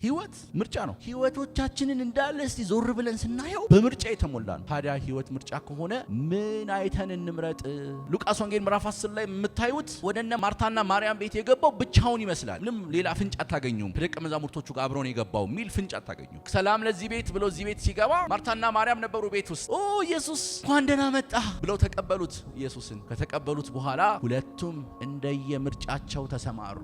ህይወት ምርጫ ነው። ህይወቶቻችንን እንዳለ እስቲ ዞር ብለን ስናየው በምርጫ የተሞላ ነው። ታዲያ ህይወት ምርጫ ከሆነ ምን አይተን እንምረጥ? ሉቃስ ወንጌል ምዕራፍ 10 ላይ የምታዩት ወደነ ማርታና ማርያም ቤት የገባው ብቻውን ይመስላል። ምንም ሌላ ፍንጭ አታገኙም። ከደቀ መዛሙርቶቹ ጋር አብሮን የገባው ሚል ፍንጭ አታገኙም። ሰላም ለዚህ ቤት ብሎ እዚህ ቤት ሲገባ ማርታና ማርያም ነበሩ ቤት ውስጥ። ኦ ኢየሱስ እንኳን ደህና መጣ ብለው ተቀበሉት። ኢየሱስን ከተቀበሉት በኋላ ሁለቱም እንደየምርጫቸው ተሰማሩ።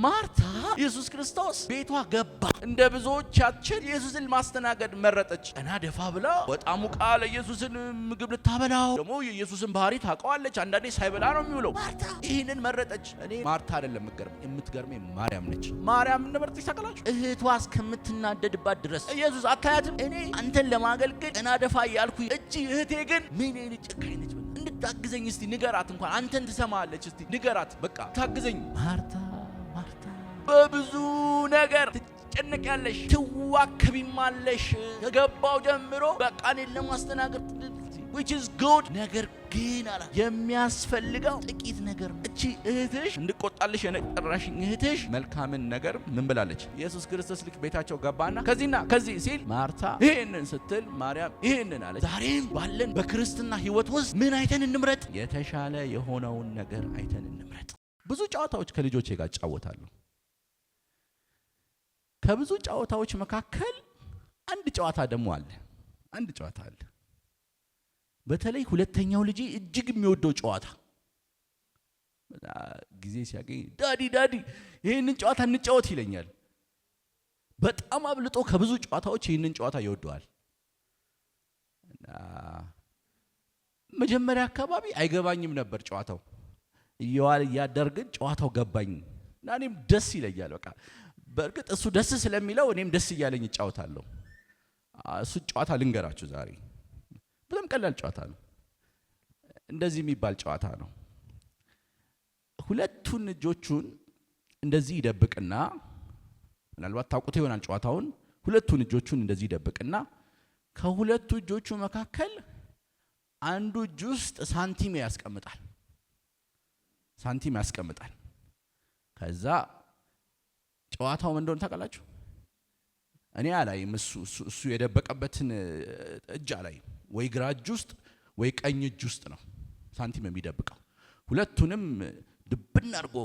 ማርታ ኢየሱስ ክርስቶስ ቤቷ ገባ። እንደ ብዙዎቻችን ኢየሱስን ማስተናገድ መረጠች። እና ደፋ ብላ በጣም ቃል ኢየሱስን ምግብ ልታበላው ደግሞ የኢየሱስን ባህሪ ታውቀዋለች። አንዳንዴ ሳይበላ ነው የሚውለው። ማርታ ይሄንን መረጠች። እኔ ማርታ አይደለም የምትገርመኝ ማርያም ነች። ማርያም እንደመረጠች ታውቃላችሁ። እህቷ እስከምትናደድባት ድረስ ኢየሱስ አታያትም? እኔ አንተን ለማገልገል እና ደፋ ያልኩ እጂ እህቴ ግን ምን አይነት ጨካኝ ነች። እንድታግዘኝ እስቲ ንገራት። እንኳን አንተን ትሰማለች። እስቲ ንገራት በቃ ታግዘኝ። ማርታ በብዙ ነገር ትጨነቂያለሽ፣ ትዋከቢማለሽ። ከገባው ጀምሮ በቃ እኔን ለማስተናገድ which is good። ነገር ግን አላ የሚያስፈልገው ጥቂት ነገር ነው። እቺ እህትሽ እንድቆጣልሽ የነጠራሽኝ እህትሽ መልካምን ነገር ምን ብላለች? ኢየሱስ ክርስቶስ ልክ ቤታቸው ገባና ከዚህና ከዚህ ሲል ማርታ ይሄንን ስትል ማርያም ይሄንን አለች። ዛሬም ባለን በክርስትና ህይወት ውስጥ ምን አይተን እንምረጥ? የተሻለ የሆነውን ነገር አይተን እንምረጥ። ብዙ ጨዋታዎች ከልጆቼ ጋር እጫወታለሁ። ከብዙ ጨዋታዎች መካከል አንድ ጨዋታ ደግሞ አለ። አንድ ጨዋታ አለ። በተለይ ሁለተኛው ልጅ እጅግ የሚወደው ጨዋታ ጊዜ ሲያገኝ ዳዲ ይሄንን ጨዋታ እንጫወት ይለኛል። በጣም አብልጦ ከብዙ ጨዋታዎች ይሄንን ጨዋታ ይወደዋል። መጀመሪያ አካባቢ አይገባኝም ነበር ጨዋታው። እየዋለ ያደርግን ጨዋታው ገባኝ እና እኔም ደስ ይለኛል። በቃ በእርግጥ እሱ ደስ ስለሚለው እኔም ደስ እያለኝ እጫወታለሁ። እሱ ጨዋታ ልንገራችሁ ዛሬ። በጣም ቀላል ጨዋታ ነው። እንደዚህ የሚባል ጨዋታ ነው። ሁለቱን እጆቹን እንደዚህ ይደብቅና ምናልባት ታውቁት ይሆናል ጨዋታውን። ሁለቱን እጆቹን እንደዚህ ይደብቅና ከሁለቱ እጆቹ መካከል አንዱ እጅ ውስጥ ሳንቲም ያስቀምጣል። ከዛ ጨዋታው ምን እንደሆነ ታውቃላችሁ? እኔ አላይም። እሱ የደበቀበትን እጅ አላይም። ወይ ግራ እጅ ውስጥ ወይ ቀኝ እጅ ውስጥ ነው ሳንቲም የሚደብቀው። ሁለቱንም ድብን አድርጎ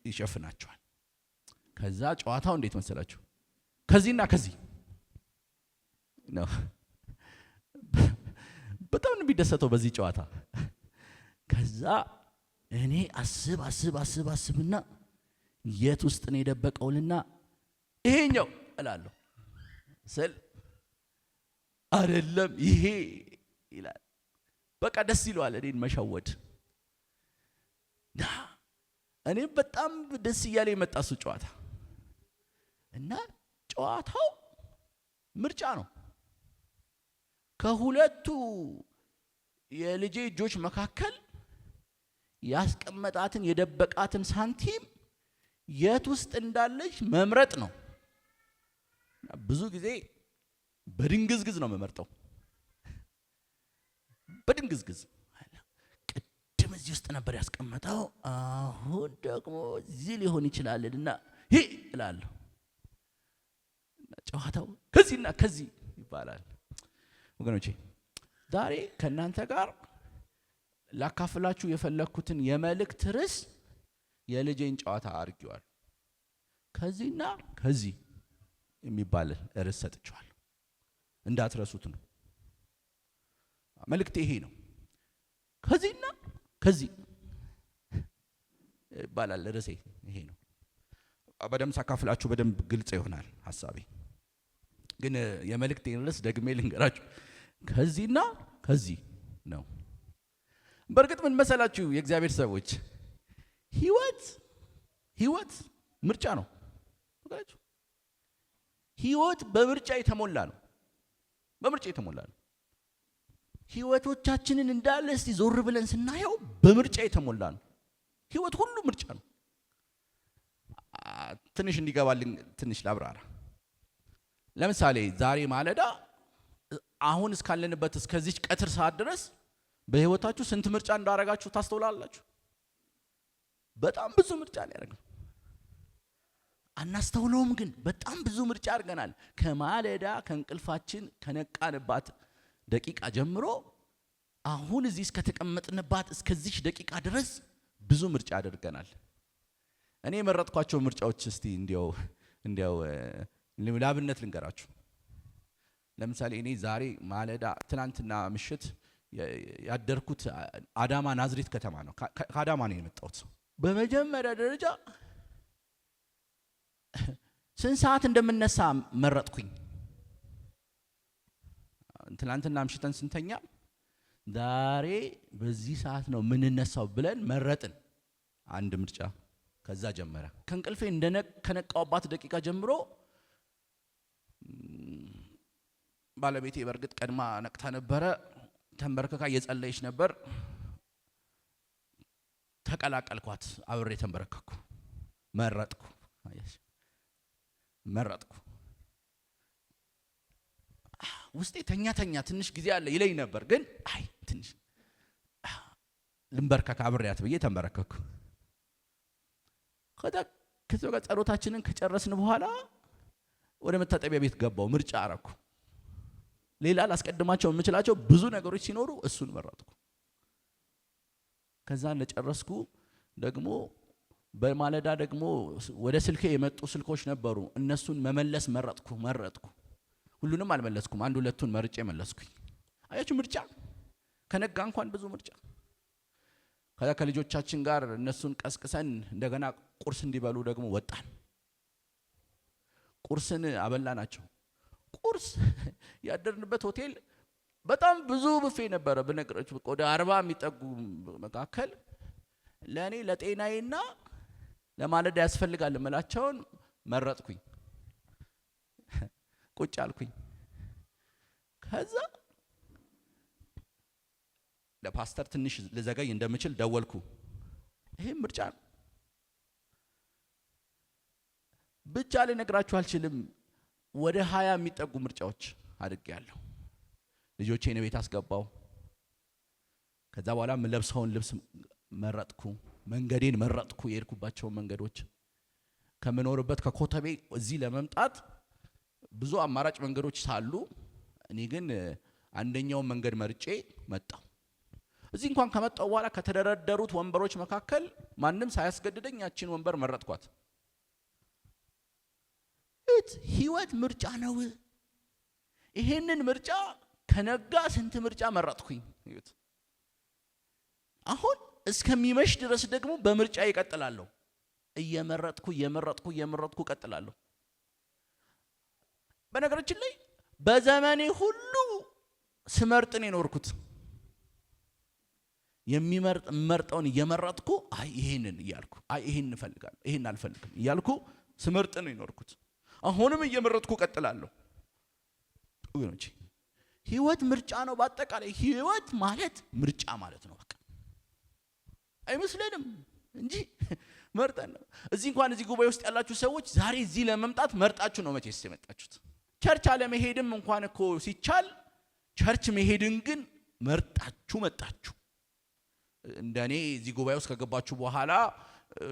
ይሸፍናቸዋል። ከዛ ጨዋታው እንዴት መሰላችሁ? ከዚህና ከዚህ ነው። በጣም ነው የሚደሰተው በዚህ ጨዋታ። ከዛ እኔ አስብና የት ውስጥ ነው የደበቀውልና ይሄኛው እላለሁ ስል አይደለም ይሄ ይላል። በቃ ደስ ይለዋል እኔን መሸወድ። እኔ በጣም ደስ እያለ የመጣ እሱ ጨዋታ እና ጨዋታው ምርጫ ነው። ከሁለቱ የልጄ እጆች መካከል ያስቀመጣትን የደበቃትን ሳንቲም የት ውስጥ እንዳለች መምረጥ ነው። ብዙ ጊዜ በድንግዝግዝ ነው መመርጠው። በድንግዝግዝ ቅድም እዚህ ውስጥ ነበር ያስቀመጠው፣ አሁን ደግሞ እዚህ ሊሆን ይችላልና ይሄ እላለሁ። ጨዋታው ከዚህና ከዚህ ይባላል። ወገኖቼ ዛሬ ከእናንተ ጋር ላካፍላችሁ የፈለኩትን የመልእክት ርዕስ የልጄን ጨዋታ አድርጌዋል። ከዚህና ከዚህ የሚባል ርዕስ ሰጥቼዋለሁ። እንዳትረሱት ነው። መልእክት ይሄ ነው። ከዚህና ከዚህ ይባላል ርዕሴ ይሄ ነው። በደንብ ሳካፍላችሁ በደንብ ግልጽ ይሆናል ሐሳቤ። ግን የመልእክቴን ርዕስ ደግሜ ልንገራችሁ። ከዚህና ከዚህ ነው። በእርግጥ ምን መሰላችሁ የእግዚአብሔር ሰዎች፣ ህይወት ምርጫ ነው። ህይወት በምርጫ የተሞላ ነው። በምርጫ የተሞላ ነው። ህይወቶቻችንን እንዳለ እስቲ ዞር ብለን ስናየው በምርጫ የተሞላ ነው። ህይወት ሁሉ ምርጫ ነው። ትንሽ እንዲገባልን ትንሽ ላብራራ። ለምሳሌ ዛሬ ማለዳ አሁን እስካለንበት እስከዚህ ቀትር ሰዓት ድረስ በህይወታችሁ ስንት ምርጫ እንዳረጋችሁ ታስተውላላችሁ? በጣም ብዙ ምርጫ ነው ያደረግነው። አናስተውለውም። ግን በጣም ብዙ ምርጫ አድርገናል። ከማለዳ ከእንቅልፋችን ከነቃንባት ደቂቃ ጀምሮ አሁን እዚህ እስከተቀመጥንባት እስከዚህ ደቂቃ ድረስ ብዙ ምርጫ አድርገናል። እኔ የመረጥኳቸው ምርጫዎች እስቲ እንዲያው ለአብነት ልንገራችሁ። ለምሳሌ እኔ ዛሬ ማለዳ ትናንትና ምሽት ያደርኩት አዳማ ናዝሬት ከተማ ነው። ከአዳማ ነው የመጣሁት። በመጀመሪያ ደረጃ ስንት ሰዓት እንደምነሳ መረጥኩኝ። ትናንትና ምሽተን ስንተኛ ዛሬ በዚህ ሰዓት ነው የምንነሳው ብለን መረጥን። አንድ ምርጫ ከዛ ጀመረ። ከእንቅልፌ ከነቃውባት ደቂቃ ጀምሮ ባለቤቴ በርግጥ ቀድማ ነቅታ ነበረ። ተንበርክካ እየጸለየች ነበር። ተቀላቀልኳት። አብሬ ተንበረከኩ። መረጥኩ። ውስጤ ተኛ ትንሽ ጊዜ አለ ይለኝ ነበር። ግን አይ ትንሽ ልንበርከክ አብሬያት ብዬ ተንበረከኩ። ከዛ ጋር ጸሎታችንን ከጨረስን በኋላ ወደ መታጠቢያ ቤት ገባው። ምርጫ አረኩ። ሌላ ላስቀድማቸው የምችላቸው ብዙ ነገሮች ሲኖሩ እሱን መረጥኩ። ከዛ ለጨረስኩ ደግሞ በማለዳ ደግሞ ወደ ስልኬ የመጡ ስልኮች ነበሩ። እነሱን መመለስ መረጥኩ። ሁሉንም አልመለስኩም። አንድ ሁለቱን መርጬ መለስኩኝ። አያችሁ ምርጫ። ከነጋ እንኳን ብዙ ምርጫ። ከዛ ከልጆቻችን ጋር እነሱን ቀስቅሰን እንደገና ቁርስ እንዲበሉ ደግሞ ወጣን። ቁርስን አበላናቸው። ቁርስ ያደርንበት ሆቴል በጣም ብዙ ቡፌ ነበረ። በነገራችሁ ወደ 40 የሚጠጉ መካከል ለኔ ለጤናዬና ለማለዳ ያስፈልጋል እምላቸውን መረጥኩኝ። ቁጭ አልኩኝ። ከዛ ለፓስተር ትንሽ ልዘገይ እንደምችል ደወልኩ። ይሄ ምርጫ ነው። ብቻ ልነግራችሁ አልችልም። ወደ 20 የሚጠጉ ምርጫዎች አድርጌያለሁ። ልጆቼን ቤት አስገባው። ከዛ በኋላ የምለብሰውን ልብስ መረጥኩ። መንገዴን መረጥኩ። የሄድኩባቸውን መንገዶች ከምኖርበት ከኮተቤ እዚህ ለመምጣት ብዙ አማራጭ መንገዶች ሳሉ እኔ ግን አንደኛውን መንገድ መርጬ መጣሁ። እዚህ እንኳን ከመጣሁ በኋላ ከተደረደሩት ወንበሮች መካከል ማንም ሳያስገድደኝ ያቺን ወንበር መረጥኳት። ህይወት ምርጫ ነው። ይሄንን ምርጫ ከነጋ ስንት ምርጫ መረጥኩኝ። አሁን እስከሚመሽ ድረስ ደግሞ በምርጫ ይቀጥላለሁ። እየመረጥኩ ቀጥላለሁ። በነገራችን ላይ በዘመኔ ሁሉ ስመርጥን የኖርኩት መርጠውን እየመረጥኩ አይ ይሄንን እያልኩ አይ ይሄን እፈልጋለሁ ይሄን አልፈልግም እያልኩ ስመርጥን የኖርኩት። አሁንም እየመረጥኩ ቀጥላለሁ። ወገኖቼ ህይወት ምርጫ ነው። በአጠቃላይ ህይወት ማለት ምርጫ ማለት ነው። በቃ አይመስለንም እንጂ መርጠን ነው። እዚህ እንኳን እዚህ ጉባኤ ውስጥ ያላችሁ ሰዎች ዛሬ እዚህ ለመምጣት መርጣችሁ ነው መቼስ የመጣችሁት። ቸርች አለመሄድም እንኳን እኮ ሲቻል ቸርች መሄድን ግን መርጣችሁ መጣችሁ። እንደኔ እዚህ ጉባኤ ውስጥ ከገባችሁ በኋላ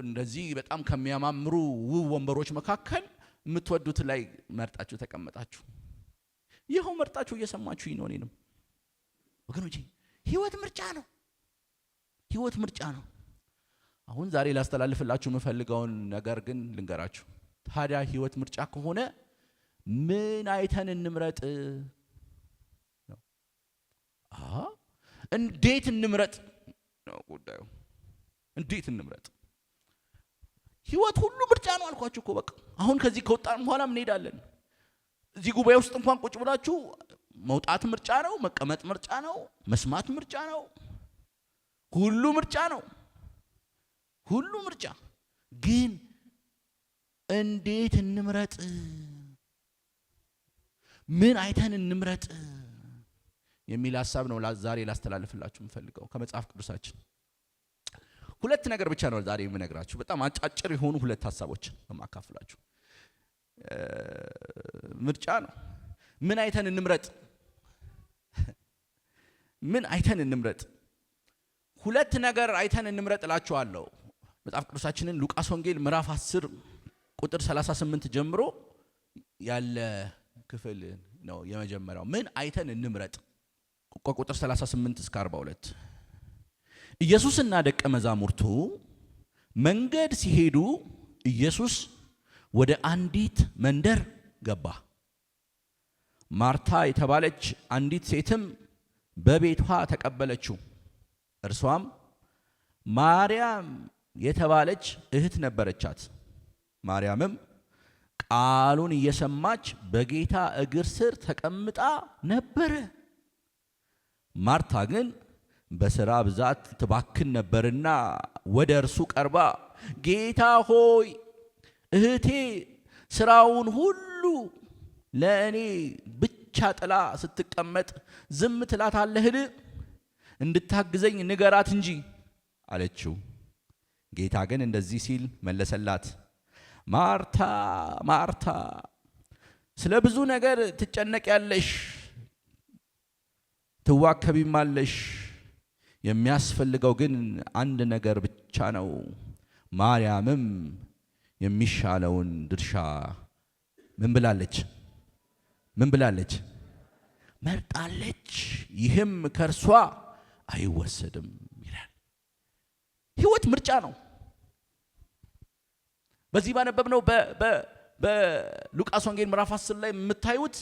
እንደዚህ በጣም ከሚያማምሩ ውብ ወንበሮች መካከል የምትወዱት ላይ መርጣችሁ ተቀመጣችሁ። ይሄው መርጣችሁ እየሰማችሁኝ ነው። እኔንም ወገኖቼ ህይወት ምርጫ ነው። ህይወት ምርጫ ነው። አሁን ዛሬ ላስተላልፍላችሁ የምፈልገውን ነገር ግን ልንገራችሁ። ታዲያ ህይወት ምርጫ ከሆነ ምን አይተን እንምረጥ ነው? እንዴት እንምረጥ ነው ጉዳዩ። እንዴት እንምረጥ? ህይወት ሁሉ ምርጫ ነው አልኳችሁ እኮ። በቃ አሁን ከዚህ ከወጣን በኋላ ምን ሄዳለን? እዚህ ጉባኤ ውስጥ እንኳን ቁጭ ብላችሁ መውጣት ምርጫ ነው፣ መቀመጥ ምርጫ ነው፣ መስማት ምርጫ ነው። ሁሉ ምርጫ ነው። ሁሉ ምርጫ። ግን እንዴት እንምረጥ? ምን አይተን እንምረጥ የሚል ሐሳብ ነው ዛሬ ላስተላልፍላችሁ የምፈልገው ከመጽሐፍ ቅዱሳችን። ሁለት ነገር ብቻ ነው ዛሬ የምነግራችሁ። በጣም አጫጭር የሆኑ ሁለት ሐሳቦችን ማካፈላችሁ። ምርጫ ነው። ምን አይተን እንምረጥ? ምን አይተን እንምረጥ? ሁለት ነገር አይተን እንምረጥ እላችኋለሁ። መጽሐፍ ቅዱሳችንን ሉቃስ ወንጌል ምዕራፍ 10 ቁጥር 38 ጀምሮ ያለ ክፍል ነው የመጀመሪያው። ምን አይተን እንምረጥ? ቁጥር 38 እስከ 42 ኢየሱስና ደቀ መዛሙርቱ መንገድ ሲሄዱ ኢየሱስ ወደ አንዲት መንደር ገባ። ማርታ የተባለች አንዲት ሴትም በቤቷ ተቀበለችው። እርሷም ማርያም የተባለች እህት ነበረቻት። ማርያምም ቃሉን እየሰማች በጌታ እግር ስር ተቀምጣ ነበረ። ማርታ ግን በሥራ ብዛት ትባክን ነበርና ወደ እርሱ ቀርባ ጌታ ሆይ እህቴ ሥራውን ሁሉ ለእኔ ብቻ ጥላ ስትቀመጥ ዝም ትላታለህን? እንድታግዘኝ ንገራት እንጂ አለችው። ጌታ ግን እንደዚህ ሲል መለሰላት፣ ማርታ ማርታ ስለ ብዙ ነገር ትጨነቂያለሽ፣ ትዋከቢማለሽ። የሚያስፈልገው ግን አንድ ነገር ብቻ ነው። ማርያምም የሚሻለውን ድርሻ ምን ብላለች? መርጣለች፣ ይህም ከእርሷ አይወሰድም ይላል። ህይወት ምርጫ ነው። በዚህ ባነበብነው በሉቃስ ወንጌል ምዕራፍ 10 ላይ የምታዩት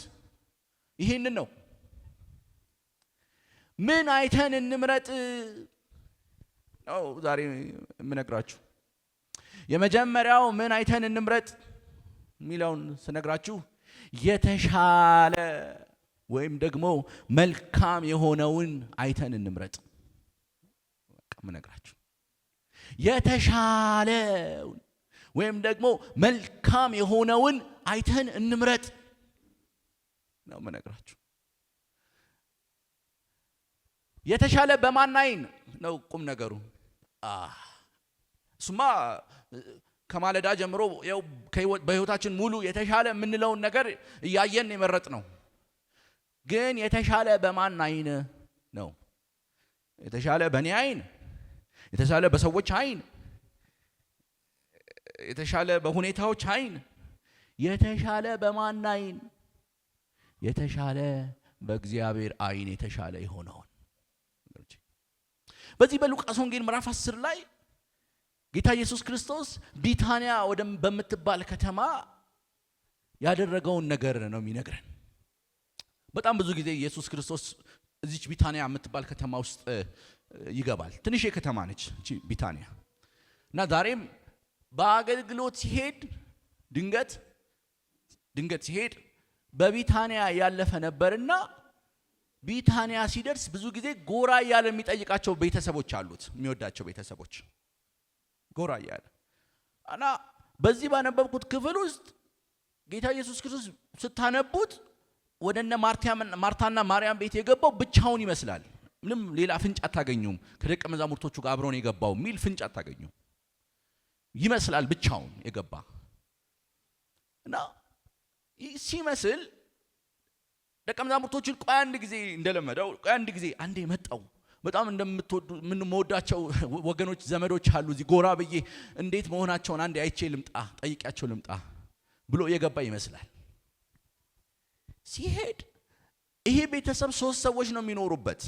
ይሄንን ነው። ምን አይተን እንምረጥ ነው ዛሬ የምነግራችሁ። የመጀመሪያው ምን አይተን እንምረጥ የሚለውን ስነግራችሁ የተሻለ ወይም ደግሞ መልካም የሆነውን አይተን እንምረጥ። ምነግራችሁ የተሻለ ወይም ደግሞ መልካም የሆነውን አይተን እንምረጥ ነው ምነግራችሁ። የተሻለ በማን አይን ነው ቁም ነገሩ? እሱማ ከማለዳ ጀምሮ ያው በህይወታችን ሙሉ የተሻለ የምንለውን ነገር እያየን የመረጥ ነው። ግን የተሻለ በማን አይን ነው? የተሻለ በእኔ አይን፣ የተሻለ በሰዎች አይን፣ የተሻለ በሁኔታዎች አይን፣ የተሻለ በማን አይን? የተሻለ በእግዚአብሔር አይን የተሻለ የሆነውን። በዚህ በሉቃስ ወንጌል ምዕራፍ 10 ላይ ጌታ ኢየሱስ ክርስቶስ ቢታንያ በምትባል ከተማ ያደረገውን ነገር ነው የሚነግረን። በጣም ብዙ ጊዜ ኢየሱስ ክርስቶስ እዚች ቢታንያ የምትባል ከተማ ውስጥ ይገባል። ትንሽ ከተማ ነች እቺ ቢታንያ እና ዛሬም በአገልግሎት ሲሄድ ድንገት ሲሄድ በቢታንያ ያለፈ ነበርና ቢታንያ ሲደርስ ብዙ ጊዜ ጎራ ያለ የሚጠይቃቸው ቤተሰቦች አሉት፣ የሚወዳቸው ቤተሰቦች ጎራ ያለ እና በዚህ ባነበብኩት ክፍል ውስጥ ጌታ ኢየሱስ ክርስቶስ ስታነቡት ወደነ ማርታና ማርያም ቤት የገባው ብቻውን ይመስላል። ምንም ሌላ ፍንጭ አታገኙም። ከደቀ መዛሙርቶቹ ጋር አብሮ ነው የገባው ሚል ፍንጭ አታገኙም። ይመስላል ብቻውን የገባ እና ሲመስል ደቀ መዛሙርቶቹን ቆይ አንድ ጊዜ እንደለመደው አንድ ጊዜ አንዴ መጣው በጣም እንደምንወዳቸው ወገኖች ዘመዶች አሉ እዚህ ጎራ ብዬ እንዴት መሆናቸውን አንዴ አይቼ ልምጣ ጠይቂያቸው ልምጣ ብሎ የገባ ይመስላል። ሲሄድ ይሄ ቤተሰብ 3 ሰዎች ነው የሚኖሩበት።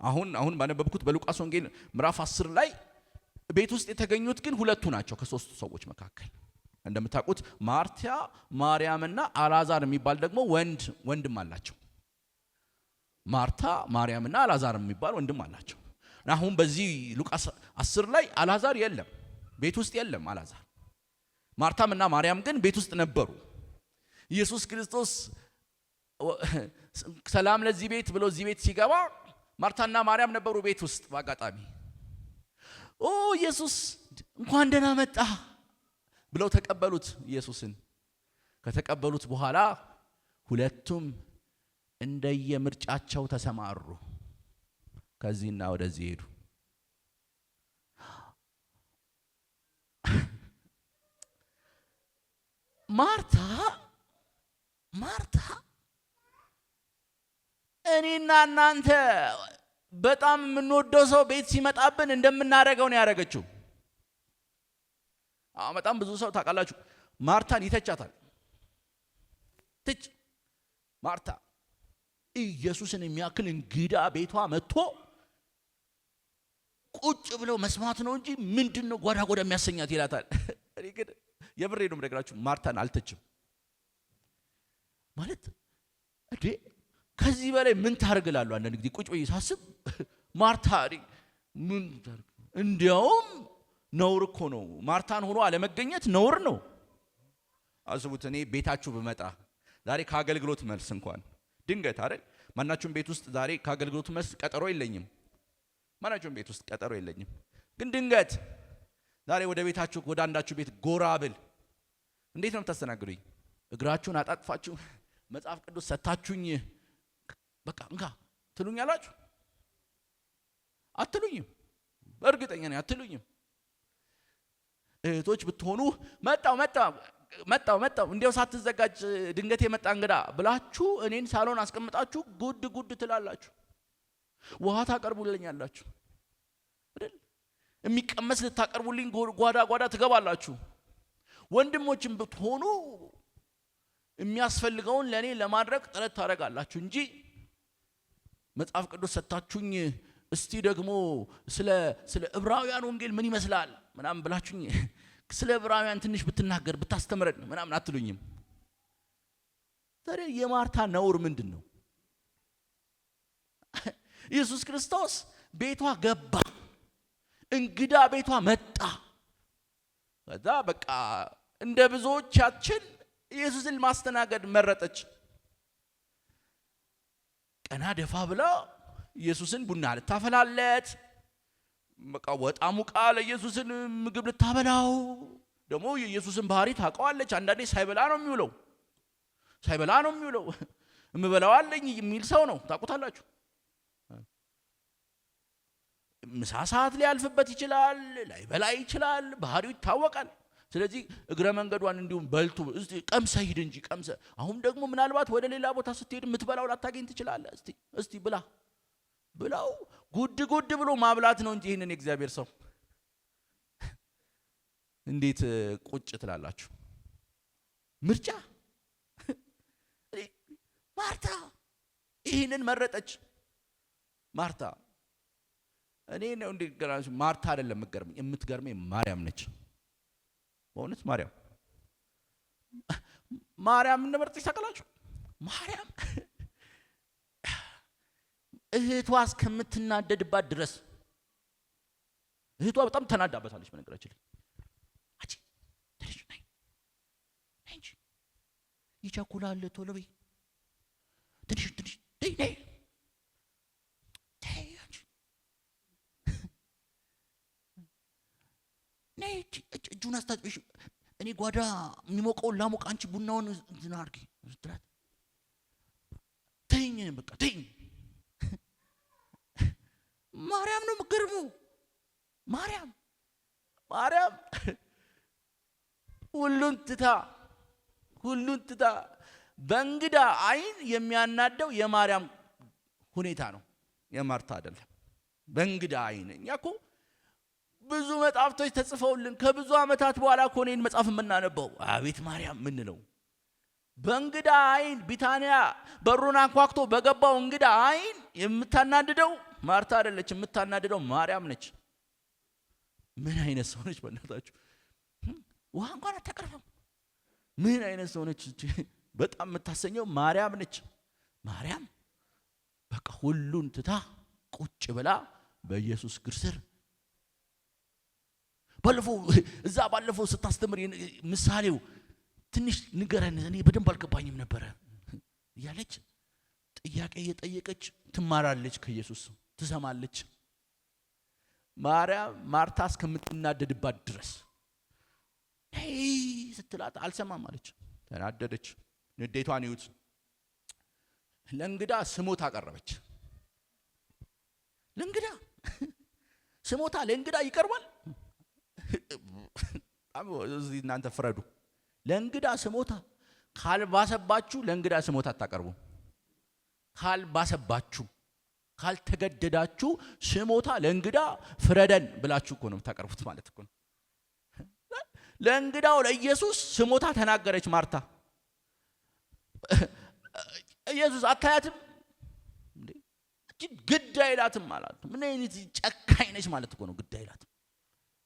አሁን ባነበብኩት በሉቃስ ወንጌል ምዕራፍ 10 ላይ ቤት ውስጥ የተገኙት ግን 2 ናቸው ከ3 ሰዎች መካከል። እንደምታውቁት ማርታ ማርያምና አልዓዛር የሚባል ደግሞ ወንድም አላቸው። ማርታ ማርያምና አልዓዛር የሚባል ወንድም አላቸው። አሁን በዚህ ሉቃስ 10 ላይ አልዓዛር የለም፣ ቤት ውስጥ የለም አልዓዛር። ማርታምና ማርያም ግን ቤት ውስጥ ነበሩ። ኢየሱስ ክርስቶስ ሰላም ለዚህ ቤት ብሎ እዚህ ቤት ሲገባ ማርታና ማርያም ነበሩ ቤት ውስጥ። በአጋጣሚ ኢየሱስ እንኳን ደህና መጣ ብለው ተቀበሉት። ኢየሱስን ከተቀበሉት በኋላ ሁለቱም እንደየምርጫቸው ተሰማሩ። ከዚህና ወደዚህ ሄዱ። ማርታ እኔና እናንተ በጣም የምንወደው ሰው ቤት ሲመጣብን እንደምናደርገው ነው ያደረገችው። በጣም ብዙ ሰው ታውቃላችሁ ማርታን ይተቻታል። ማርታ ኢየሱስን የሚያክል እንግዳ ቤቷ መጥቶ ቁጭ ብለው መስማት ነው እንጂ ምንድነው ጓዳ ጓዳ የሚያሰኛት ይላታል። እኔ ግን የብሬ ነው የምነግራችሁ ማርታን አልተችም ማለት እንዴ ከዚህ በላይ ምን ታርግላሉ? አንዳንድ ጊዜ ቁጭ ብዬ ሳስብ ማርታ ምን ታርግ እንዲያውም ነውር እኮ ነው። ማርታን ሆኖ አለመገኘት ነውር ነው። አስቡት እኔ ቤታችሁ ብመጣ ዛሬ ከአገልግሎት መልስ እንኳን ድንገት አይደል ማናችሁም ቤት ውስጥ ዛሬ ከአገልግሎት መልስ ቀጠሮ የለኝም። ማናችሁም ቤት ውስጥ ቀጠሮ የለኝም። ግን ድንገት ዛሬ ወደ ቤታችሁ ወደ አንዳችሁ ቤት ጎራ ብል እንዴት ነው የምታስተናግዱኝ? እግራችሁን አጣጥፋችሁ መጽሐፍ ቅዱስ ሰታችሁኝ በቃ እንካ ትሉኛላችሁ? አትሉኝም። በእርግጠኛ ነኝ አትሉኝም። እህቶች ብትሆኑ መጣው እንዴው ሳትዘጋጅ ድንገት የመጣ እንግዳ ብላችሁ እኔን ሳሎን አስቀምጣችሁ ጉድ ትላላችሁ። ውሃ ታቀርቡልኛላችሁ አይደል? የሚቀመስ ልታቀርቡልኝ ጓዳ ትገባላችሁ። ወንድሞችም ብትሆኑ የሚያስፈልገውን ለኔ ለማድረግ ጥረት ታደርጋላችሁ እንጂ መጽሐፍ ቅዱስ ሰጣችሁኝ እስቲ ደግሞ ስለ ዕብራውያን ወንጌል ምን ይመስላል ምናምን ብላችሁኝ ስለ ዕብራውያን ትንሽ ብትናገር ብታስተምረን ምናምን አትሉኝም። ታዲያ የማርታ ነውር ምንድነው? ኢየሱስ ክርስቶስ ቤቷ ገባ፣ እንግዳ ቤቷ መጣ። ከዛ በቃ እንደ ብዙዎቻችን ኢየሱስን ማስተናገድ መረጠች። ቀና ደፋ ብላ ኢየሱስን ቡና ልታፈላለት በቃ ወጣ ሙቃ ለኢየሱስን ምግብ ልታበላው። ደግሞ የኢየሱስን ባህሪ ታውቀዋለች። አንዳንዴ ሳይበላ ነው የሚውለው። እምበላው አለኝ የሚል ሰው ነው። ታውቁታላችሁ። ምሳ ሰዓት ሊያልፍበት ይችላል፣ ላይበላ ይችላል። ባህሪው ይታወቃል። ስለዚህ እግረ መንገዷን እንዲሁም በልቱ ቀምሰህ ሂድ እንጂ ቀምሰህ አሁን ደግሞ ምናልባት ወደ ሌላ ቦታ ስትሄድ የምትበላው ላታገኝ ትችላለህ። እስቲ ብላው ጉድ ብሎ ማብላት ነው እንጂ ይሄንን የእግዚአብሔር ሰው እንዴት ቁጭ ትላላችሁ? ምርጫ ማርታ ይሄንን መረጠች። ማርታ እኔ ነው እንዴ ገራሽ ማርታ አይደለም የምትገርመኝ ማርያም ነች። በእውነት ማርያም እንደመረጠች ታውቃላችሁ? ማርያም እህቷ እስከምትናደድባት ድረስ እህቷ በጣም ተናዳበታለች። በነገራችን ላይ አቺ ትንሽ ነኝ እንጂ ይቸኩላል ቶሎ በይ ትንሽ ነይ እጁን አስታጥብሽ እኔ ጓዳ የሚሞቀውን ላሞቅ አንቺ ቡናውን እንትን አድርጊ ስትላት ተይኝ በቃ ተይኝ። ማርያም ነው የምትገርመው። ማርያም ሁሉን ትታ በእንግዳ አይን የሚያናደው የማርያም ሁኔታ ነው፣ የማርታ አይደለም። በእንግዳ አይን እኛ እኮ ብዙ መጽሐፍቶች ተጽፈውልን ከብዙ ዓመታት በኋላ እኮ እኔን መጽሐፍ የምናነበው አቤት ማርያም ምንለው። በእንግዳ አይን ቢታንያ በሩን አንኳኩቶ በገባው እንግዳ አይን የምታናድደው ማርታ አይደለች፣ የምታናድደው ማርያም ነች። ምን አይነት ሰው ነች በእናታችሁ? ውሃ እንኳን አታቀርብም። ምን አይነት ሰው ነች? በጣም የምታሰኘው ማርያም ነች። ማርያም በቃ ሁሉን ትታ ቁጭ ብላ በኢየሱስ እግር ስር ባለፈው ስታስተምር ምሳሌው ትንሽ ንገረን እኔ በደንብ አልገባኝም ነበረ እያለች ጥያቄ እየጠየቀች ትማራለች፣ ከኢየሱስ ትሰማለች። ማርታ እስከምትናደድባት ድረስ ስትላት አልሰማም አለች። ተናደደች። ንዴቷን ይዩት። ለእንግዳ ስሞታ አቀረበች። ለእንግዳ ይቀርባል? እዚህ እናንተ ፍረዱ። ለእንግዳ ስሞታ ካልባሰባችሁ ለእንግዳ ስሞታ አታቀርቡ። ካልባሰባችሁ ካልተገደዳችሁ ስሞታ ለእንግዳ ፍረደን ብላችሁ እኮ ነው የምታቀርቡት ማለት እኮ ነው። ለእንግዳው ለኢየሱስ ስሞታ ተናገረች ማርታ። ኢየሱስ አታያትም እንዴ? ግድ አይላትም ማለት ምን አይነት ጨካኝ ነች ማለት እኮ ነው። ግድ አይላትም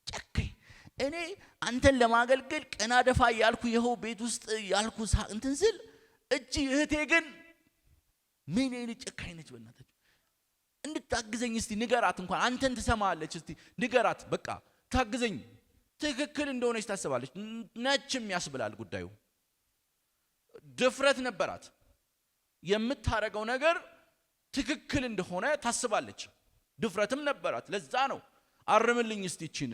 ጨካኝ። እኔ አንተን ለማገልገል ቀና ደፋ ያልኩ ይኸው ቤት ውስጥ ያልኩ እንትን ስል እቺ እህቴ ግን ምን አይነት ጨካኝ ነች በእናትህ። እንድታግዘኝ እስቲ ንገራት፣ እንኳን አንተን ትሰማለች እስቲ ንገራት፣ በቃ ታግዘኝ። ትክክል እንደሆነች ታስባለች፣ ነችም ያስብላል ጉዳዩ። ድፍረት ነበራት፣ የምታረገው ነገር ትክክል እንደሆነ ታስባለች፣ ድፍረትም ነበራት። ለዛ ነው አርምልኝ እስቲ እቺን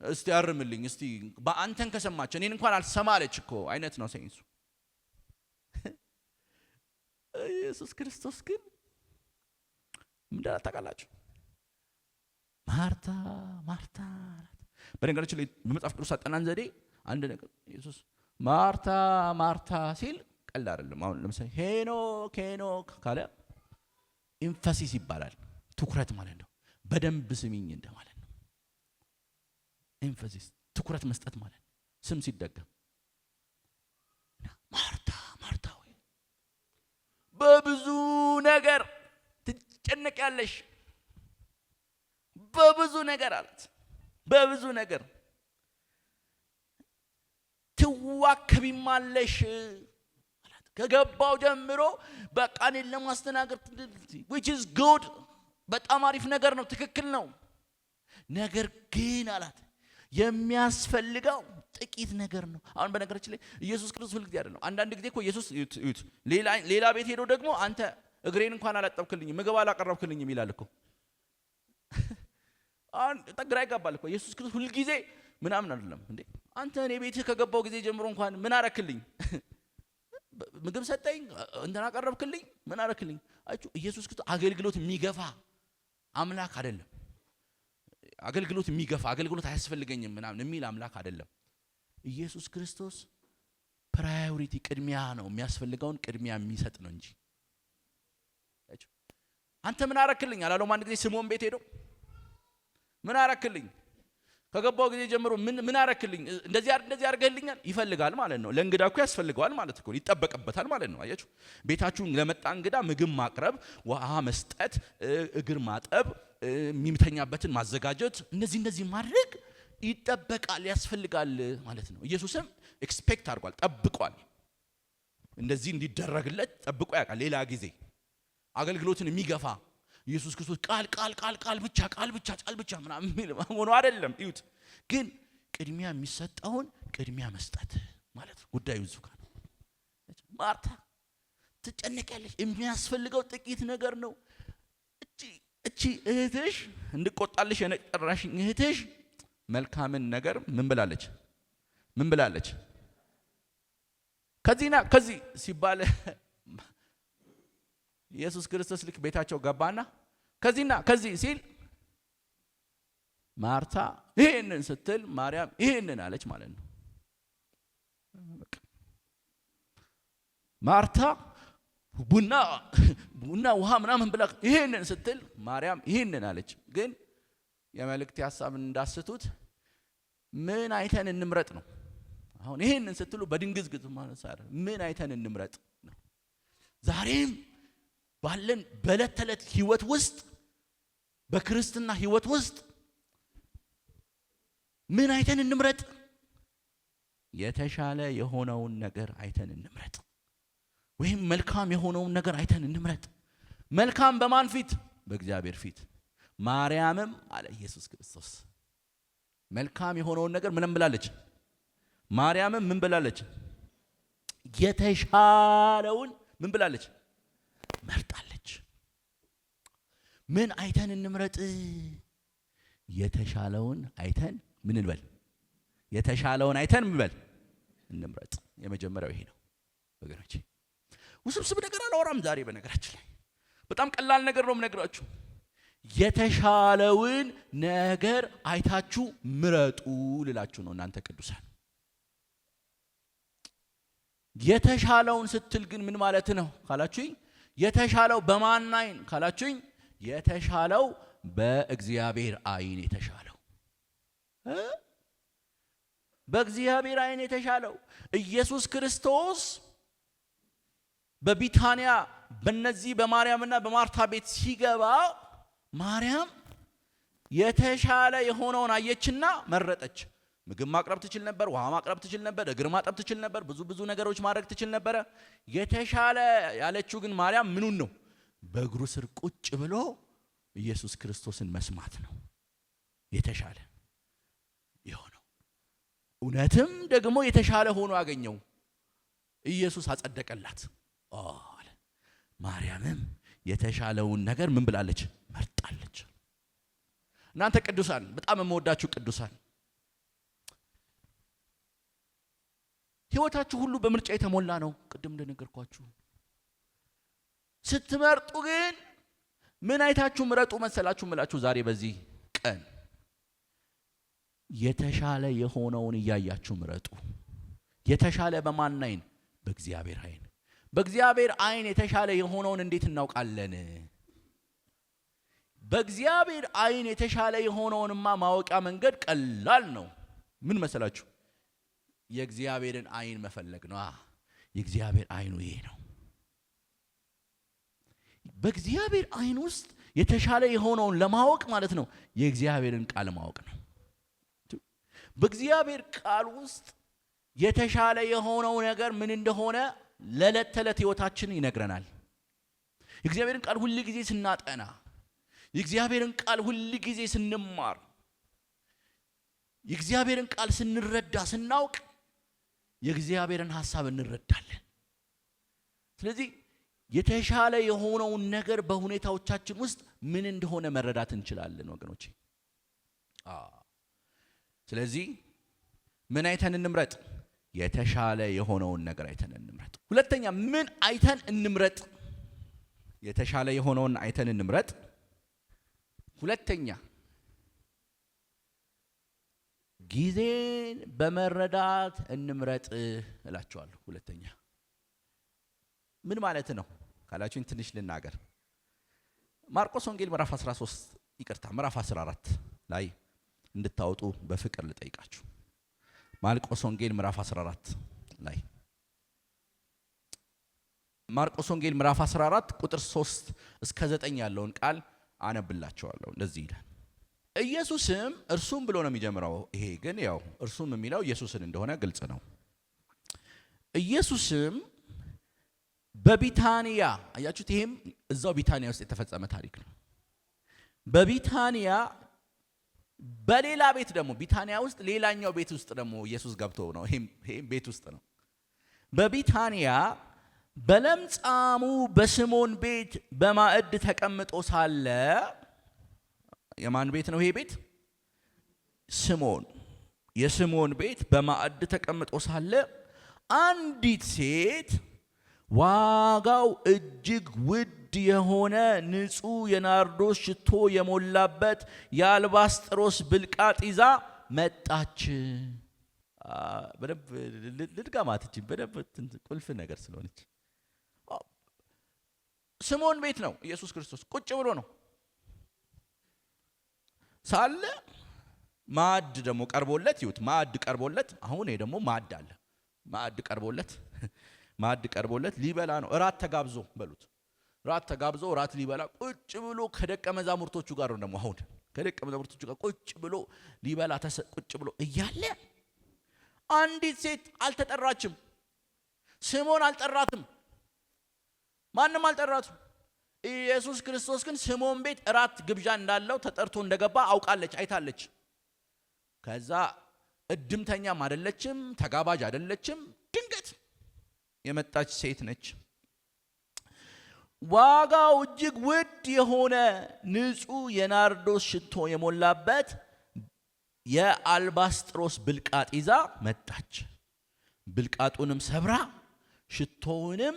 እስቲ አርምልኝ እስቲ በአንተን ከሰማች እኔን እንኳን አልሰማለች እኮ አይነት ነው ሳይንሱ። ኢየሱስ ክርስቶስ ግን ምንድነው ታውቃላችሁ? ማርታ ማርታ። በነገራችን ላይ በመጽሐፍ ቅዱስ አጠናን ዘዴ አንድ ነገር ኢየሱስ ማርታ ማርታ ሲል ቀላል አይደለም። አሁን ለምሳሌ ሄኖክ ካለ ኢንፈሲስ ይባላል፣ ትኩረት ማለት ነው። በደንብ ስሚኝ እንደማለት ነው። ኢንፈሲስ ትኩረት መስጠት ማለት ነው። ስም ሲደገም ማርታ ማርታ ወይ በብዙ ነገር ትጨነቂያለሽ፣ በብዙ ነገር አላት። በብዙ ነገር ትዋከቢማለሽ አላት። ከገባው ጀምሮ በቃ እኔን ለማስተናገድ which is good፣ በጣም አሪፍ ነገር ነው፣ ትክክል ነው። ነገር ግን አላት የሚያስፈልገው ጥቂት ነገር ነው። አሁን በነገራችን ላይ ኢየሱስ ክርስቶስ ሁሉ ጊዜ አይደለም። አንዳንድ ጊዜ እኮ ኢየሱስ ሌላ ቤት ሄዶ ደግሞ አንተ እግሬን እንኳን አላጠብክልኝም፣ ምግብ አላቀረብክልኝም ይላል እኮ። አሁን ተግራ ይጋባል እኮ ኢየሱስ ክርስቶስ ሁሉ ጊዜ ምናምን አይደለም እንዴ። አንተ እኔ ቤትህ ከገባው ጊዜ ጀምሮ እንኳን ምን አረክልኝ? ምግብ ሰጠኝ፣ እንትና አቀረብክልኝ፣ ምን አረክልኝ? አቹ ኢየሱስ ክርስቶስ አገልግሎት የሚገፋ አምላክ አይደለም። አገልግሎት የሚገፋ አገልግሎት አያስፈልገኝም ምናምን የሚል አምላክ አይደለም። ኢየሱስ ክርስቶስ ፕራዮሪቲ ቅድሚያ ነው፣ የሚያስፈልገውን ቅድሚያ የሚሰጥ ነው እንጂ። አንተ ምን አረክልኝ አላለም አንድ ጊዜ ስምዖን ቤት ሄዶ ምን አረክልኝ? ከገባው ጊዜ ጀምሮ ምን አረክልኝ? እንደዚህ አድርገህልኛል ይፈልጋል ማለት ነው። ለእንግዳ እኮ ያስፈልገዋል ማለት እኮ ይጠበቅበታል ማለት ነው። አያችሁ፣ ቤታችሁን ለመጣ እንግዳ ምግብ ማቅረብ፣ ውሃ መስጠት፣ እግር ማጠብ፣ የሚተኛበትን ማዘጋጀት፣ እነዚህ ማድረግ ይጠበቃል፣ ያስፈልጋል ማለት ነው። ኢየሱስም ኤክስፔክት አድርጓል፣ ጠብቋል። እንደዚህ እንዲደረግለት ጠብቆ ያውቃል። ሌላ ጊዜ አገልግሎትን የሚገፋ ኢየሱስ ክርስቶስ ቃል ብቻ ምናምን የሚል ሆኖ አይደለም። እዩት፣ ግን ቅድሚያ የሚሰጠውን ቅድሚያ መስጠት ማለት ነው። ጉዳዩ እሱ ጋር ነው። ማርታ ትጨነቂያለሽ፣ የሚያስፈልገው ጥቂት ነገር ነው። እቺ እህትሽ እንድቆጣልሽ የነጠራሽኝ እህትሽ መልካምን ነገር ምን ብላለች? ከዚህ ሲባል ኢየሱስ ክርስቶስ ልክ ቤታቸው ገባና ከዚህ ሲል ማርታ ይሄንን ስትል ማርያም ይሄንን አለች ማለት ነው። ማርታ ቡና ውሃ ምናምን ብላ ይሄንን ስትል ማርያም ይሄንን አለች። ግን የመልእክት ሐሳብ እንዳስቱት ምን አይተን እንምረጥ ነው። አሁን ይሄንን ስትሉ በድንግዝግዝ ማለት አይደል፣ ምን አይተን እንምረጥ ነው። ዛሬም ባለን በዕለት ተዕለት ህይወት ውስጥ በክርስትና ህይወት ውስጥ ምን አይተን እንምረጥ? የተሻለ የሆነውን ነገር አይተን እንምረጥ፣ ወይም መልካም የሆነውን ነገር አይተን እንምረጥ። መልካም በማን ፊት? በእግዚአብሔር ፊት። ማርያምም አለ ኢየሱስ ክርስቶስ መልካም የሆነውን ነገር ምንም ብላለች። ማርያምም ምን ብላለች? የተሻለውን ምን ብላለች? መርጣለች። ምን አይተን እንምረጥ? የተሻለውን አይተን ምን እንበል? የተሻለውን አይተን ምን በል? እንምረጥ። የመጀመሪያው ይሄ ነው ወገኖቼ። ውስብስብ ነገር አላወራም ዛሬ። በነገራችን ላይ በጣም ቀላል ነገር ነው የምነግራችሁ። የተሻለውን ነገር አይታችሁ ምረጡ ልላችሁ ነው እናንተ ቅዱሳን። የተሻለውን ስትል ግን ምን ማለት ነው ካላችሁኝ፣ የተሻለው በማን አይን ካላችሁኝ፣ የተሻለው በእግዚአብሔር አይን የተሻለው በእግዚአብሔር ዓይን የተሻለው ኢየሱስ ክርስቶስ በቢታንያ በነዚህ በማርያምና በማርታ ቤት ሲገባ ማርያም የተሻለ የሆነውን አየችና መረጠች። ምግብ ማቅረብ ትችል ነበር፣ ውሃ ማቅረብ ትችል ነበር፣ እግር ማጠብ ትችል ነበር፣ ብዙ ነገሮች ማድረግ ትችል ነበር። የተሻለ ያለችው ግን ማርያም ምኑን ነው? በእግሩ ስር ቁጭ ብሎ ኢየሱስ ክርስቶስን መስማት ነው የተሻለ የሆነው። እውነትም ደግሞ የተሻለ ሆኖ አገኘው። ኢየሱስ አጸደቀላት። ማርያምም የተሻለውን ነገር ምን ብላለች? መርጣለች። እናንተ ቅዱሳን፣ በጣም የምወዳችሁ ቅዱሳን፣ ሕይወታችሁ ሁሉ በምርጫ የተሞላ ነው። ቅድም እንደነገርኳችሁ ስትመርጡ ግን ምን አይታችሁ ምረጡ መሰላችሁ? ምላችሁ ዛሬ በዚህ ቀን የተሻለ የሆነውን እያያችሁ ምረጡ። የተሻለ በማን ዓይን? በእግዚአብሔር ዓይን። በእግዚአብሔር ዓይን የተሻለ የሆነውን እንዴት እናውቃለን? በእግዚአብሔር ዓይን የተሻለ የሆነውንማ ማወቂያ መንገድ ቀላል ነው። ምን መሰላችሁ? የእግዚአብሔርን ዓይን መፈለግ ነው። የእግዚአብሔር ዓይኑ ይሄ ነው። በእግዚአብሔር ዓይን ውስጥ የተሻለ የሆነውን ለማወቅ ማለት ነው የእግዚአብሔርን ቃል ማወቅ ነው። በእግዚአብሔር ቃል ውስጥ የተሻለ የሆነው ነገር ምን እንደሆነ ለዕለት ተዕለት ሕይወታችን ይነግረናል። የእግዚአብሔርን ቃል ሁሉ ጊዜ ስናጠና፣ የእግዚአብሔርን ቃል ሁሉ ጊዜ ስንማር፣ የእግዚአብሔርን ቃል ስንረዳ፣ ስናውቅ የእግዚአብሔርን ሐሳብ እንረዳለን። ስለዚህ የተሻለ የሆነውን ነገር በሁኔታዎቻችን ውስጥ ምን እንደሆነ መረዳት እንችላለን ወገኖቼ። ስለዚህ ምን አይተን እንምረጥ? የተሻለ የሆነውን ነገር አይተን እንምረጥ። ሁለተኛ ምን አይተን እንምረጥ? የተሻለ የሆነውን አይተን እንምረጥ። ሁለተኛ ጊዜን በመረዳት እንምረጥ እላችኋለሁ። ሁለተኛ ምን ማለት ነው ካላችሁኝ ትንሽ ልናገር። ማርቆስ ወንጌል ምዕራፍ 14 ላይ እንድታወጡ በፍቅር ልጠይቃችሁ። ማርቆስ ወንጌል ምዕራፍ 14 ላይ ማርቆስ ወንጌል ምዕራፍ 14 ቁጥር 3 እስከ 9 ያለውን ቃል አነብላችኋለሁ። እንደዚህ ይላል። ኢየሱስም እርሱም ብሎ ነው የሚጀምረው። ይሄ ግን ያው እርሱም የሚለው ኢየሱስን እንደሆነ ግልጽ ነው። ኢየሱስም በቢታንያ፣ አያችሁት? ይሄም እዛው ቢታንያ ውስጥ የተፈጸመ ታሪክ ነው። በቢታንያ በሌላ ቤት ደግሞ ቢታንያ ውስጥ ሌላኛው ቤት ውስጥ ደግሞ ኢየሱስ ገብቶ ነው። ይሄም ቤት ውስጥ ነው። በቢታንያ በለምጻሙ በስምዖን ቤት በማዕድ ተቀምጦ ሳለ፣ የማን ቤት ነው ይሄ ቤት? ስምዖን። የስምዖን ቤት በማዕድ ተቀምጦ ሳለ አንዲት ሴት ዋጋው እጅግ ውድ የሆነ ንጹሕ የናርዶስ ሽቶ የሞላበት የአልባስጥሮስ ብልቃጥ ይዛ መጣች። በደንብ ልድጋማት እንጂ በደንብ ቁልፍ ነገር ስለሆነች ስምዖን ቤት ነው ኢየሱስ ክርስቶስ ቁጭ ብሎ ነው ሳለ ማዕድ ደግሞ ቀርቦለት፣ ይሁት ማዕድ ቀርቦለት፣ አሁን ይሄ ደግሞ ማዕድ አለ። ማዕድ ቀርቦለት ሊበላ ነው። እራት ተጋብዞ በሉት። እራት ተጋብዞ እራት ሊበላ ቁጭ ብሎ ከደቀ መዛሙርቶቹ ጋር ነው። ደግሞ አሁን ከደቀ መዛሙርቶቹ ጋር ቁጭ ብሎ ሊበላ ቁጭ ብሎ እያለ አንዲት ሴት አልተጠራችም። ስምዖን አልጠራትም። ማንም አልጠራትም። ኢየሱስ ክርስቶስ ግን ስምዖን ቤት እራት ግብዣ እንዳለው ተጠርቶ እንደገባ አውቃለች፣ አይታለች። ከዛ እድምተኛም አይደለችም፣ ተጋባዥ አይደለችም። ድንገት የመጣች ሴት ነች። ዋጋው እጅግ ውድ የሆነ ንጹሕ የናርዶስ ሽቶ የሞላበት የአልባስጥሮስ ብልቃጥ ይዛ መጣች። ብልቃጡንም ሰብራ ሽቶውንም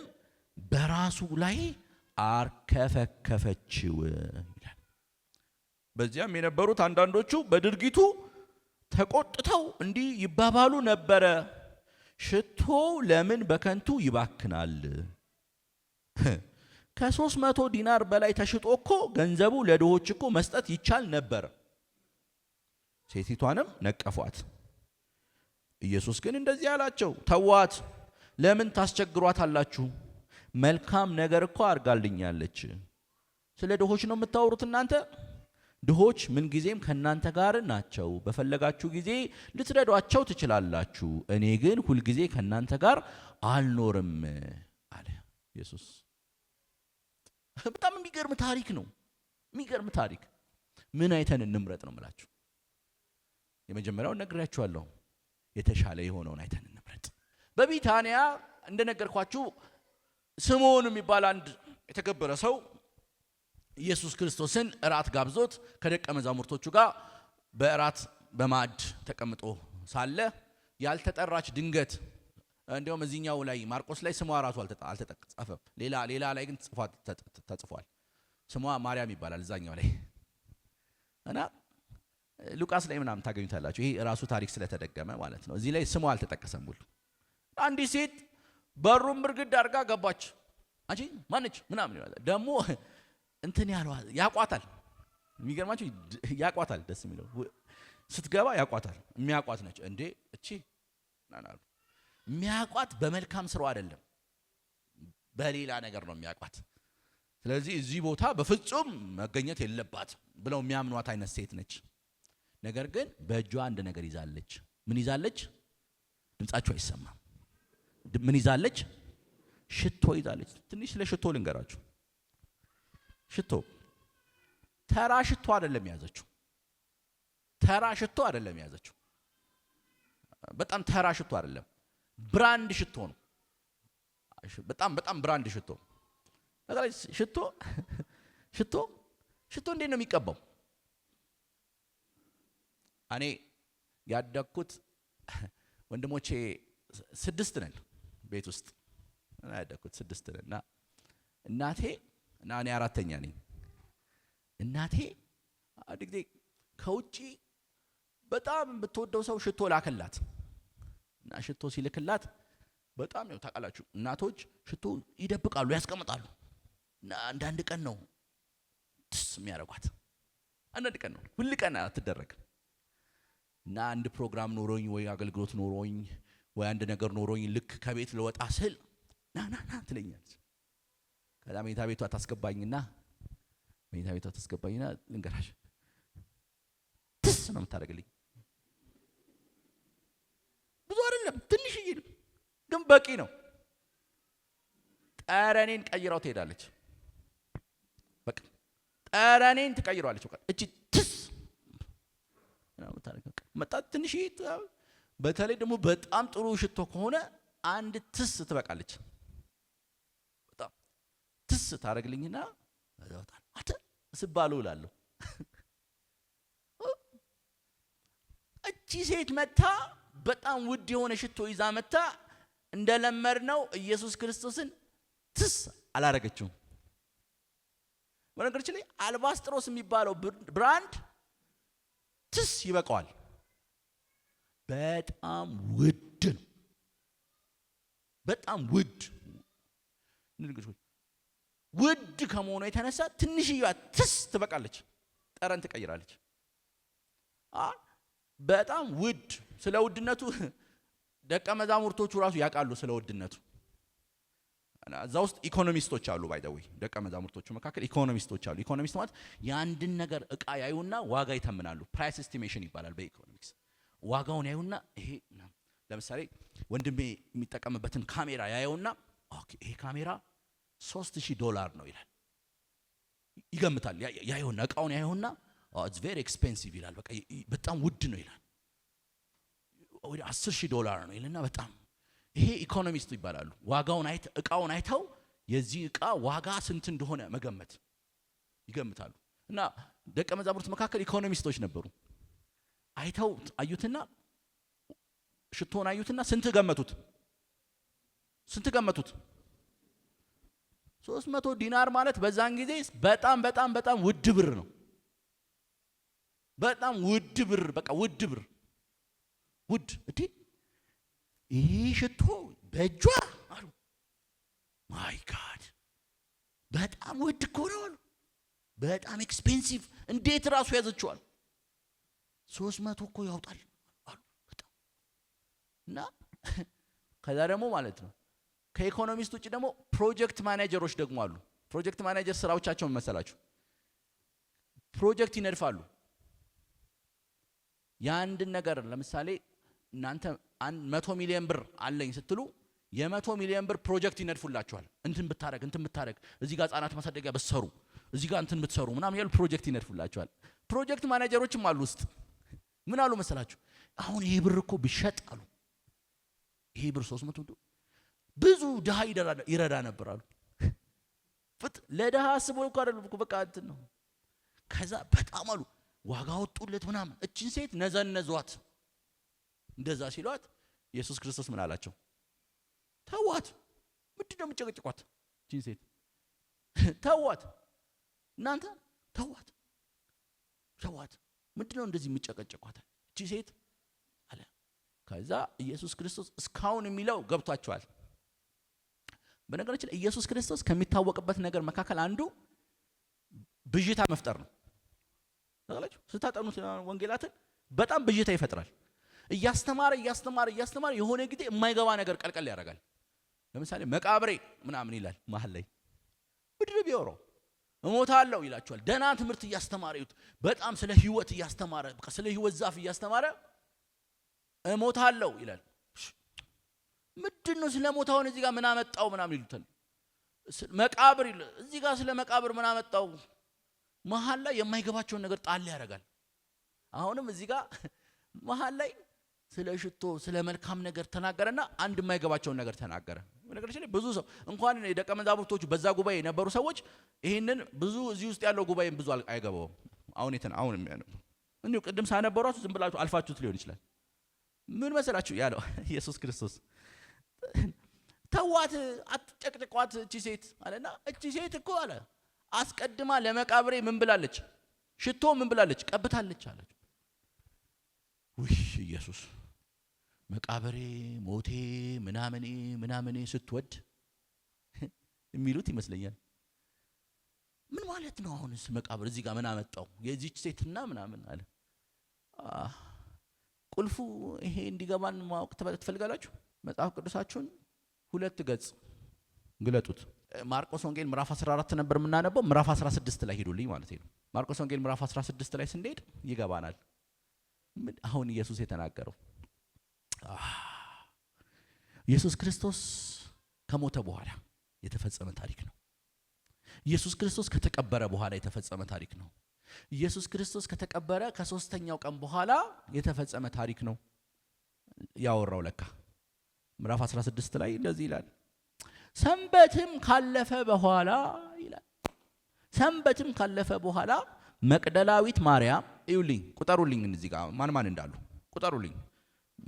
በራሱ ላይ አርከፈከፈችው ይላል። በዚያም የነበሩት አንዳንዶቹ በድርጊቱ ተቆጥተው እንዲህ ይባባሉ ነበረ፣ ሽቶው ለምን በከንቱ ይባክናል? ከ300 ዲናር በላይ ተሽጦ እኮ ገንዘቡ ለድሆች እኮ መስጠት ይቻል ነበር። ሴቲቷንም ነቀፏት። ኢየሱስ ግን እንደዚህ አላቸው፣ ተዋት፣ ለምን ታስቸግሯታላችሁ? መልካም ነገር እኮ አድርጋልኛለች። ስለ ድሆች ነው የምታወሩት እናንተ? ድሆች ምን ጊዜም ከእናንተ ጋር ናቸው፣ በፈለጋችሁ ጊዜ ልትረዷቸው ትችላላችሁ። እኔ ግን ሁል ጊዜ ከእናንተ ጋር አልኖርም አለ ኢየሱስ። በጣም የሚገርም ታሪክ ነው። የሚገርም ታሪክ። ምን አይተን እንምረጥ ነው የምላችሁ። የመጀመሪያውን ነግሬያችኋለሁ። የተሻለ የሆነውን አይተን እንምረጥ። በቢታንያ እንደነገርኳችሁ ስምዖን የሚባል አንድ የተከበረ ሰው ኢየሱስ ክርስቶስን እራት ጋብዞት ከደቀ መዛሙርቶቹ ጋር በእራት በማዕድ ተቀምጦ ሳለ ያልተጠራች ድንገት፣ እንዲያውም እዚህኛው ላይ ማርቆስ ላይ ስሟ ራሱ አልተጻፈም። ሌላ ላይ ግን ተጽፏል። ስሟ ማርያም ይባላል እዛኛው ላይ እና ሉቃስ ላይ ምናምን ታገኙታላችሁ። ይሄ ራሱ ታሪክ ስለተደገመ ማለት ነው። እዚህ ላይ ስሟ አልተጠቀሰም ሁሉ። አንዲት ሴት በሩን ብርግድ አድርጋ ገባች። አንቺ ማነች ምናምን ይላል። ደግሞ እንትን ያቋታል። የሚገርማችሁ ያቋታል። ደስ የሚለው ስትገባ ያቋታል። የሚያቋት ነች እንዴ እቺ ናናሉ። የሚያቋት በመልካም ስራው አይደለም፣ በሌላ ነገር ነው የሚያቋት። ስለዚህ እዚህ ቦታ በፍጹም መገኘት የለባት ብለው የሚያምኗት አይነት ሴት ነች። ነገር ግን በእጇ አንድ ነገር ይዛለች። ምን ይዛለች? ድምጻችሁ አይሰማም። ምን ይዛለች? ሽቶ ይዛለች። ትንሽ ስለ ሽቶ ልንገራችሁ። ሽቶ ተራ ሽቶ አይደለም ያዘችው። ተራ ሽቶ አይደለም ያዘችው። በጣም ተራ ሽቶ አይደለም፣ ብራንድ ሽቶ ነው። በጣም ብራንድ ሽቶ። ሽቶ እንዴት ነው የሚቀባው? እኔ ያደግኩት ወንድሞቼ 6 ነን ቤት ውስጥ እና ያደግኩት 6 ነን እና እናቴ እና እኔ 4ኛ ነኝ። እናቴ አንድ ጊዜ ከውጪ በጣም የምትወደው ሰው ሽቶ ላከላት እና ሽቶ ሲልክላት በጣም ነው ታውቃላችሁ፣ እናቶች ሽቶ ይደብቃሉ፣ ያስቀምጣሉ እና አንዳንድ ቀን ነው ትስ የሚያደርጓት። አንዳንድ ቀን ነው፣ ሁሉ ቀን አትደረግም። እና አንድ ፕሮግራም ኖሮኝ ወይ አገልግሎት ኖሮኝ ወይ አንድ ነገር ኖሮኝ ልክ ከቤት ልወጣ ስል ና ትለኛለች። ከዛ መኝታ ቤቷ ታስገባኝና ልንገራሽ ትስ ነው የምታደርግልኝ። ብዙ አይደለም፣ ትንሽዬ ነው፣ ግን በቂ ነው። ጠረኔን ቀይራው ትሄዳለች። በቃ ጠረኔን ትቀይራለች። በቃ እቺ ትስ መጣ ትንሽዬ። በተለይ ደግሞ በጣም ጥሩ ሽቶ ከሆነ አንድ ትስ ትበቃለች። በጣም ትስ ታደርግልኝና ወጣን አተ ስባሉ እላለሁ። እቺ ሴት መታ በጣም ውድ የሆነ ሽቶ ይዛ መታ እንደለመድነው ኢየሱስ ክርስቶስን ትስ አላረገችው። በነገራችን ላይ አልባስጥሮስ የሚባለው ብራንድ ትስ ይበቃዋል። በጣም ውድ ነው። በጣም ውድ ከመሆኑ የተነሳ ትንሽዬዋ ትስ ትበቃለች፣ ጠረን ትቀይራለች። በጣም ውድ። ስለ ውድነቱ ደቀ መዛሙርቶቹ ራሱ ያውቃሉ። ስለ ውድነቱ እዛ ውስጥ ኢኮኖሚስቶች አሉ። ባይደዊ ደቀ መዛሙርቶቹ መካከል ኢኮኖሚስቶች አሉ። ኢኮኖሚስት ማለት የአንድን ነገር እቃ ያዩና ዋጋ ይተምናሉ። ፕራይስ ኤስቲሜሽን ይባላል በኢኮኖሚክስ። ዋጋውን ያዩና ይሄ ለምሳሌ ወንድሜ የሚጠቀምበትን ካሜራ ያዩና ኦኬ ይሄ ካሜራ $3000 ነው ይላል። ይገምታል። ያዩና እቃውን ያዩና it's very expensive ይላል። በቃ በጣም ውድ ነው ይላል። ወደ $10000 ነው ይልና በጣም ይሄ ኢኮኖሚስት ይባላሉ። ዋጋውን እቃውን አይተው የዚህ እቃ ዋጋ ስንት እንደሆነ መገመት ይገምታሉ። እና ደቀ መዛሙርት መካከል ኢኮኖሚስቶች ነበሩ። አይተው አዩትና ሽቶን አዩትና ስንት ገመቱት? 300 ዲናር ማለት በዛን ጊዜ በጣም ውድ ብር ነው። በጣም ውድ ብር፣ በቃ ውድ ብር። እዴ ይሄ ሽቶ በእጇ አሉ። ማይ ጋድ በጣም ውድ እኮ ነው አሉ። በጣም ኤክስፔንሲቭ። እንዴት ራሱ ያዘችዋል? 300 እኮ ያውጣል አሉ። በጣም እና ከዛ ደግሞ ማለት ነው ከኢኮኖሚስት ውጪ ደግሞ ፕሮጀክት ማኔጀሮች ደግሞ አሉ። ፕሮጀክት ማኔጀር ስራዎቻቸው መሰላችሁ ፕሮጀክት ይነድፋሉ። የአንድ ነገር ለምሳሌ እናንተ 100 ሚሊዮን ብር አለኝ ስትሉ የ100 ሚሊዮን ብር ፕሮጀክት ይነድፉላችኋል። እንትን ብታረግ እዚህ ጋር ህጻናት ማሳደጊያ በሰሩ እዚህ ጋር እንትን ብትሰሩ ምናምን ያሉ ፕሮጀክት ይነድፉላችኋል። ፕሮጀክት ማኔጀሮችም አሉ ውስጥ ምን አሉ መሰላችሁ አሁን ይሄ ብር እኮ ቢሸጥ አሉ ይሄ ብር 300 ብዙ ድሃ ይረዳ ነበር አሉ። ለድሃ አስቦ እኮ አይደለም እኮ በቃ እንትን ነው። ከዛ በጣም አሉ ዋጋ ወጡለት ምናምን እቺን ሴት ነዘነዟት። እንደዛ ሲሏት ኢየሱስ ክርስቶስ ምን አላቸው? ተዋት። ምንድነው የምትጨቀጭቋት? እቺን ሴት ተዋት። እናንተ ተዋት። ምንድነው እንደዚህ የምትጨቀጭቋት እቺ ሴት አለ። ከዛ ኢየሱስ ክርስቶስ እስካሁን የሚለው ገብቷቸዋል። በነገራችን ኢየሱስ ክርስቶስ ከሚታወቅበት ነገር መካከል አንዱ ብዥታ መፍጠር ነው። ታውቃላችሁ ስታጠኑ ወንጌላትን በጣም ብዥታ ይፈጥራል። እያስተማረ የሆነ ጊዜ የማይገባ ነገር ቀልቀል ያደርጋል። ለምሳሌ መቃብሬ ምናምን ይላል መሀል ላይ ምድር ቢወራው እሞታለሁ ይላችኋል። ደና ትምህርት እያስተማረ ይሁት በጣም ስለ ህይወት እያስተማረ በቃ ስለ ህይወት ዛፍ እያስተማረ እሞታለሁ ይላል። ምንድነው ስለ ሞታውን እዚህ ጋር ምን አመጣው ምናምን ይሉታል። መቃብር እዚህ ጋር ስለ መቃብር ምን አመጣው መሀል ላይ የማይገባቸውን ነገር ጣል ያደርጋል። አሁንም እዚህ ጋር መሀል ላይ ስለ ሽቶ ስለ መልካም ነገር ተናገረና አንድ የማይገባቸውን ነገር ተናገረ። በነገራችን ላይ ብዙ ሰው እንኳን የደቀ መዛሙርቶቹ በዛ ጉባኤ የነበሩ ሰዎች ይሄንን ብዙ እዚህ ውስጥ ያለው ጉባኤም ብዙ አይገባውም። አሁን የሚያነው እንዴ ቅድም ሳነበሯችሁ ዝም ብላችሁ አልፋችሁት ሊሆን ይችላል። ምን መሰላችሁ ያለው ኢየሱስ ክርስቶስ ተዋት አትጨቅጭቋት እቺ ሴት አለና እቺ ሴት እኮ አለ አስቀድማ ለመቃብሬ ምን ብላለች? ሽቶ ምን ብላለች? ቀብታለች አለች። ውይ ኢየሱስ መቃብሬ ሞቴ ምናምኔ ስትወድ የሚሉት ይመስለኛል። ምን ማለት ነው? አሁንስ መቃብር እዚህ ጋር ምን አመጣው የዚች ሴትና ምናምን አለ። ቁልፉ ይሄ እንዲገባን ማወቅ ትፈልጋላችሁ? መጽሐፍ ቅዱሳችሁን 2 ገጽ ግለጡት። ማርቆስ ወንጌል ምዕራፍ 14 ነበር የምናነበው። ምዕራፍ 16 ላይ ሄዱልኝ ማለት ነው። ማርቆስ ወንጌል ምዕራፍ 16 ላይ ስንሄድ ይገባናል አሁን ኢየሱስ የተናገረው። ኢየሱስ ክርስቶስ ከሞተ በኋላ የተፈጸመ ታሪክ ነው። ኢየሱስ ክርስቶስ ከተቀበረ በኋላ የተፈጸመ ታሪክ ነው። ኢየሱስ ክርስቶስ ከተቀበረ ከ3ኛው ቀን በኋላ የተፈጸመ ታሪክ ነው ያወራው። ለካ ምዕራፍ 16 ላይ እንደዚህ ይላል። ሰንበትም ካለፈ በኋላ ይላል። ሰንበትም ካለፈ በኋላ መቅደላዊት ማርያም ይውልኝ ቁጠሩልኝ እዚህ ጋር ማን እንዳሉ ቁጠሩልኝ።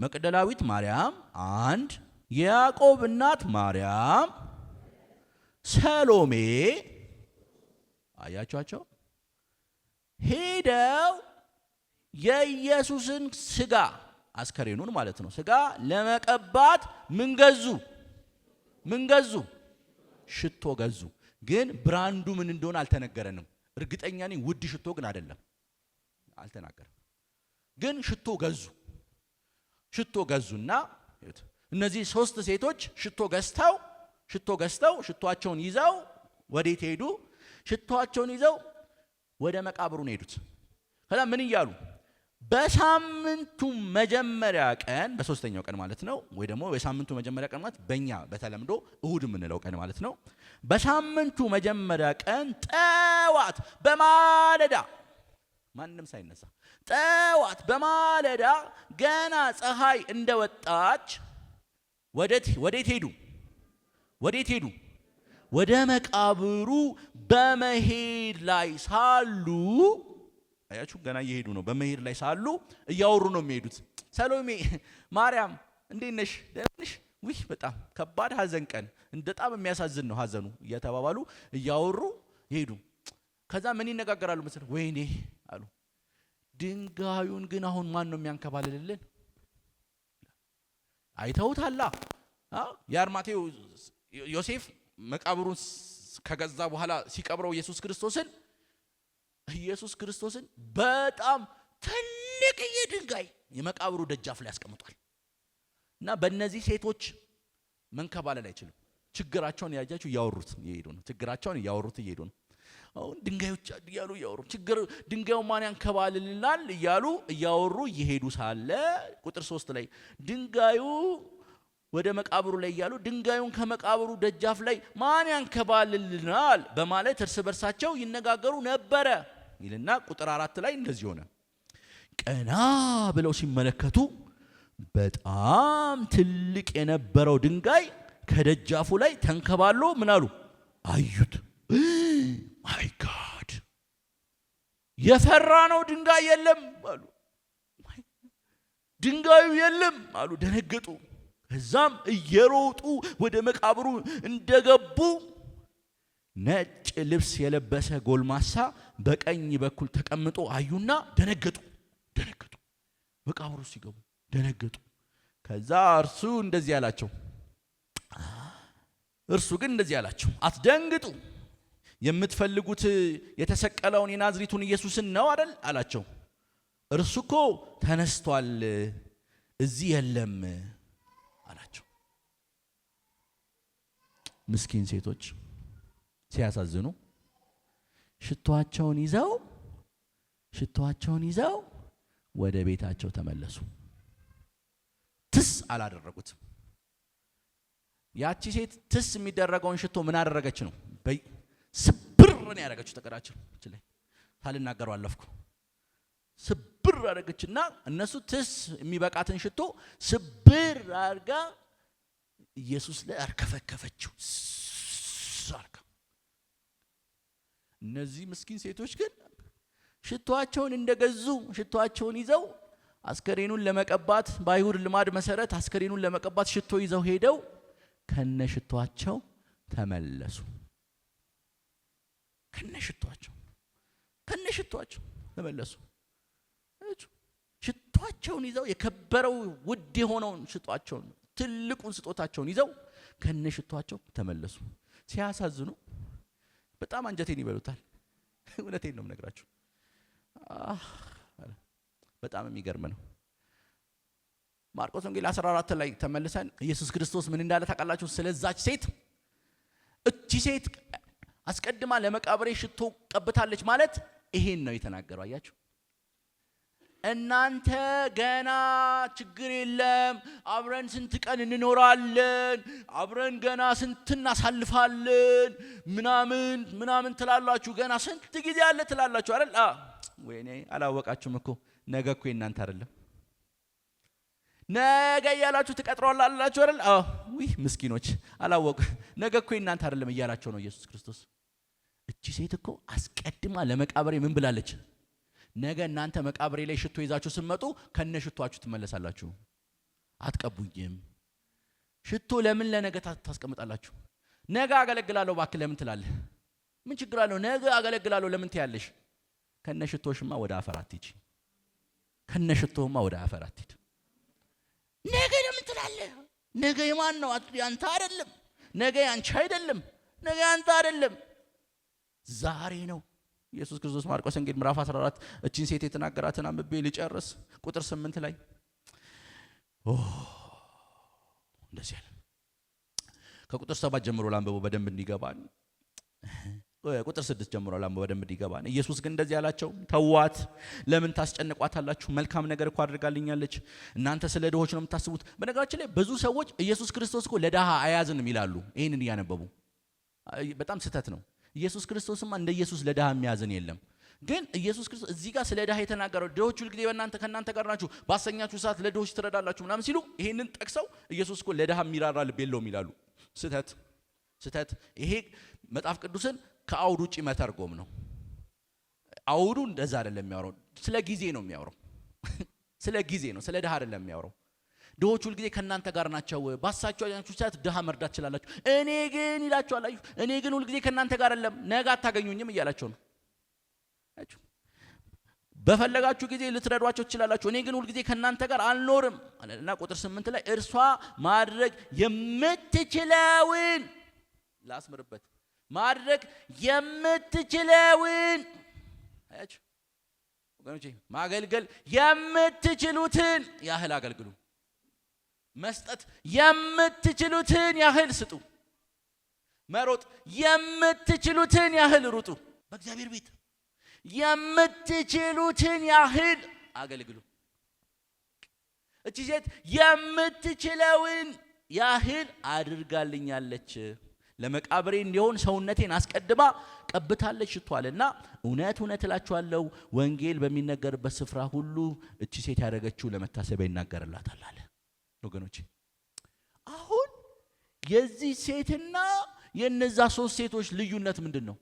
መቅደላዊት ማርያም፣ አንድ የያዕቆብ እናት ማርያም፣ ሰሎሜ አያችኋቸው ሄደው የኢየሱስን ስጋ አስከሬኑን ማለት ነው ስጋ ለመቀባት ምን ገዙ? ሽቶ ገዙ። ግን ብራንዱ ምን እንደሆነ አልተነገረንም። እርግጠኛ ነኝ ውድ ሽቶ ግን አይደለም፣ አልተናገረም። ግን ሽቶ ገዙና እነዚህ 3 ሴቶች ሽቶ ገዝተው ሽቶአቸውን ይዘው ወዴት ሄዱ? ሽቶአቸውን ይዘው ወደ መቃብሩ ሄዱት። ከዛ ምን እያሉ በሳምንቱ መጀመሪያ ቀን በ3ኛው ቀን ማለት ነው፣ ወይ ደግሞ በሳምንቱ መጀመሪያ ቀን ማለት በእኛ በተለምዶ እሁድ የምንለው ቀን ማለት ነው። በሳምንቱ መጀመሪያ ቀን ጠዋት በማለዳ ማንንም ሳይነሳ ጠዋት በማለዳ ገና ፀሐይ እንደወጣች ወዴት ሄዱ? ወደ መቃብሩ በመሄድ ላይ ሳሉ አያችሁ፣ ገና እየሄዱ ነው። በመሄድ ላይ ሳሉ እያወሩ ነው የሚሄዱት። ሰሎሜ ማርያም እንዴት ነሽ? ደህና ነሽ? ውይ በጣም ከባድ ሀዘን ቀን፣ በጣም የሚያሳዝን ነው ሀዘኑ እየተባባሉ እያወሩ ይሄዱ። ከዛ ምን ይነጋገራሉ መሰለህ? ወይኔ አሉ ድንጋዩን ግን አሁን ማን ነው የሚያንከባልልልን? አይተውታላ። የአርማቴው ዮሴፍ መቃብሩን ከገዛ በኋላ ሲቀብረው ኢየሱስ ክርስቶስን በጣም ትልቅ ድንጋይ የመቃብሩ ደጃፍ ላይ ያስቀምጧል። እና በእነዚህ ሴቶች መንከባለል አይችልም። ችግራቸውን ያያችሁ እያወሩት እየሄዱ ነው። ችግራቸውን እያወሩት እየሄዱ ነው። አሁን ድንጋዮች እያሉ እያወሩ ችግር ድንጋዩ ማን ያንከባልልናል እያሉ እያወሩ እየሄዱ ሳለ ቁጥር 3 ላይ ድንጋዩ ወደ መቃብሩ ላይ እያሉ ድንጋዩን ከመቃብሩ ደጃፍ ላይ ማን ያንከባልልናል በማለት እርስ በርሳቸው ይነጋገሩ ነበረ ይልና ቁጥር 4 ላይ እንደዚህ ሆነ። ቀና ብለው ሲመለከቱ በጣም ትልቅ የነበረው ድንጋይ ከደጃፉ ላይ ተንከባሎ ምን አሉ? አዩት። ማይ ጋድ የፈራ ነው ድንጋይ የለም አሉ። ድንጋዩ የለም አሉ፣ ደነገጡ። ከዛም እየሮጡ ወደ መቃብሩ እንደገቡ ነጭ ልብስ የለበሰ ጎልማሳ በቀኝ በኩል ተቀምጦ አዩና ደነገጡ። መቃብሩ ሲገቡ ደነገጡ። ከዛ እርሱ ግን እንደዚህ አላቸው፣ አትደንግጡ፣ የምትፈልጉት የተሰቀለውን የናዝሬቱን ኢየሱስን ነው አይደል አላቸው። እርሱ እኮ ተነስቷል፣ እዚህ የለም አላቸው። ምስኪን ሴቶች ሲያሳዝኑ ሽቶአቸውን ይዘው ወደ ቤታቸው ተመለሱ። ትስ አላደረጉትም። ያቺ ሴት ትስ የሚደረገውን ሽቶ ምን አደረገች ነው? ስብር ነው ያደረገችው። ተቀዳቸው ላይ ሳልናገረው አለፍኩ። ስብር አደረገችና እነሱ ትስ የሚበቃትን ሽቶ ስብር አድርጋ ኢየሱስ ላይ አርከፈከፈችው። እነዚህ ምስኪን ሴቶች ግን ሽቶአቸውን እንደገዙ ሽቶአቸውን ይዘው አስከሬኑን ለመቀባት በአይሁድ ልማድ መሰረት አስከሬኑን ለመቀባት ሽቶ ይዘው ሄደው ከነሽቶአቸው ተመለሱ። ከነሽቶአቸው ተመለሱ። ሽቶአቸውን ይዘው የከበረው ውድ የሆነውን ሽቶአቸውን ትልቁን ስጦታቸውን ይዘው ከነሽቶአቸው ተመለሱ። ሲያሳዝኑ በጣም አንጀቴን ይበሉታል። እውነቴን ነው የምነግራችሁ። በጣም የሚገርም ነው። ማርቆስ ወንጌል 14 ላይ ተመልሰን ኢየሱስ ክርስቶስ ምን እንዳለ ታውቃላችሁ? ስለዛች ሴት እቺ ሴት አስቀድማ ለመቃብሬ ሽቶ ቀብታለች ማለት ይሄን ነው የተናገረው። አያችሁ? እናንተ ገና ችግር የለም አብረን ስንት ቀን እንኖራለን፣ አብረን ገና ስንት እናሳልፋለን ምናምን ትላላችሁ፣ ገና ስንት ጊዜ አለ ትላላችሁ አይደል? ወይኔ አላወቃችሁም እኮ ነገ እኮ እናንተ አይደለም። ነገ እያላችሁ ትቀጥሯላችሁ አይደል? ውይ ምስኪኖች አላወቁ። ነገ እኮ እናንተ አይደለም እያላቸው ነው ኢየሱስ ክርስቶስ። እቺ ሴት እኮ አስቀድማ ለመቃብሬ ምን ብላለች? ነገ እናንተ መቃብሬ ላይ ሽቶ ይዛችሁ ስትመጡ ከነ ሽቶአችሁ ትመለሳላችሁ። አትቀቡኝም። ሽቶ ለምን ለነገ ታስቀምጣላችሁ? ነገ አገለግላለሁ እባክህ ለምን ትላለህ? ምን ችግር አለው? ነገ አገለግላለሁ ለምን ትያለሽ? ከነ ሽቶሽማ ወደ አፈር አትሂጂ። ከነ ሽቶማ ወደ አፈር አትሂድ። ነገ ለምን ትላለህ? ነገ የማን ነው? ያንተ አይደለም። ነገ ያንቺ አይደለም። ነገ ያንተ አይደለም። ዛሬ ነው። ኢየሱስ ክርስቶስ ማርቆስ ወንጌል ምዕራፍ 14 እቺን ሴት የተናገራትን አንብቤ ልጨርስ። ቁጥር 8 ላይ እንደዚህ ያለ ከቁጥር 7 ጀምሮ ላንብበው በደንብ እንዲገባን። ቁጥር 6 ጀምሮ ላንብበው በደንብ እንዲገባን። ኢየሱስ ግን እንደዚህ ያላቸው፣ ተዋት፣ ለምን ታስጨንቋታላችሁ? መልካም ነገር እኮ አድርጋልኛለች። እናንተ ስለ ድሆች ነው የምታስቡት። በነገራችን ላይ ብዙ ሰዎች ኢየሱስ ክርስቶስ እኮ ለድሃ አያዝንም ይላሉ። ይሄንን እያነበቡ በጣም ስህተት ነው። ኢየሱስ ክርስቶስማ እንደ ኢየሱስ ለድሃ የሚያዝን የለም። ግን ኢየሱስ ክርስቶስ እዚህ ጋር ስለ ድሃ የተናገረው ድሆች ሁልጊዜ ከእናንተ ጋር ናችሁ፣ ባሰኛችሁ ሰዓት ለድሆች ትረዳላችሁ ምናምን ሲሉ ይሄንን ጠቅሰው ኢየሱስ እኮ ለድሃ የሚራራ ልብ የለውም ይላሉ። ስህተት። ይሄ መጽሐፍ ቅዱስን ከአውድ ውጪ መተርጎም ነው። አውዱ እንደዛ አይደለም የሚያወራው። ስለ ጊዜ ነው የሚያወራው። ስለ ጊዜ ነው፣ ስለ ድሃ አይደለም የሚያወራው። ድሆች ሁልጊዜ ከእናንተ ጋር ናቸው፣ ባሳችሁ ሰዓት ድሃ መርዳት ትችላላችሁ። እኔ ግን ይላችኋል፣ እኔ ግን ሁልጊዜ ከእናንተ ጋር አይደለም፣ ነገ አታገኙኝም እያላቸው ነው። በፈለጋችሁ ጊዜ ልትረዷቸው ትችላላችሁ፣ እኔ ግን ሁልጊዜ ከእናንተ ጋር አልኖርም እና ቁጥር 8 ላይ እርሷ ማድረግ የምትችለውን ላስምርበት፣ ማድረግ የምትችለውን አያችሁ ወገኖቼ፣ ማገልገል የምትችሉትን ያህል አገልግሉ። መስጠት የምትችሉትን ያህል ስጡ። መሮጥ የምትችሉትን ያህል ሩጡ። በእግዚአብሔር ቤት የምትችሉትን ያህል አገልግሉ። እቺ ሴት የምትችለውን ያህል አድርጋልኛለች። ለመቃብሬ እንዲሆን ሰውነቴን አስቀድማ ቀብታለች ሽቷልና እውነት እውነት እላችኋለሁ ወንጌል በሚነገርበት ስፍራ ሁሉ እቺ ሴት ያደረገችው ለመታሰቢያ ይናገርላታል አለ። ወገኖቼ አሁን የዚህ ሴትና የነዛ ሶስት ሴቶች ልዩነት ምንድነው?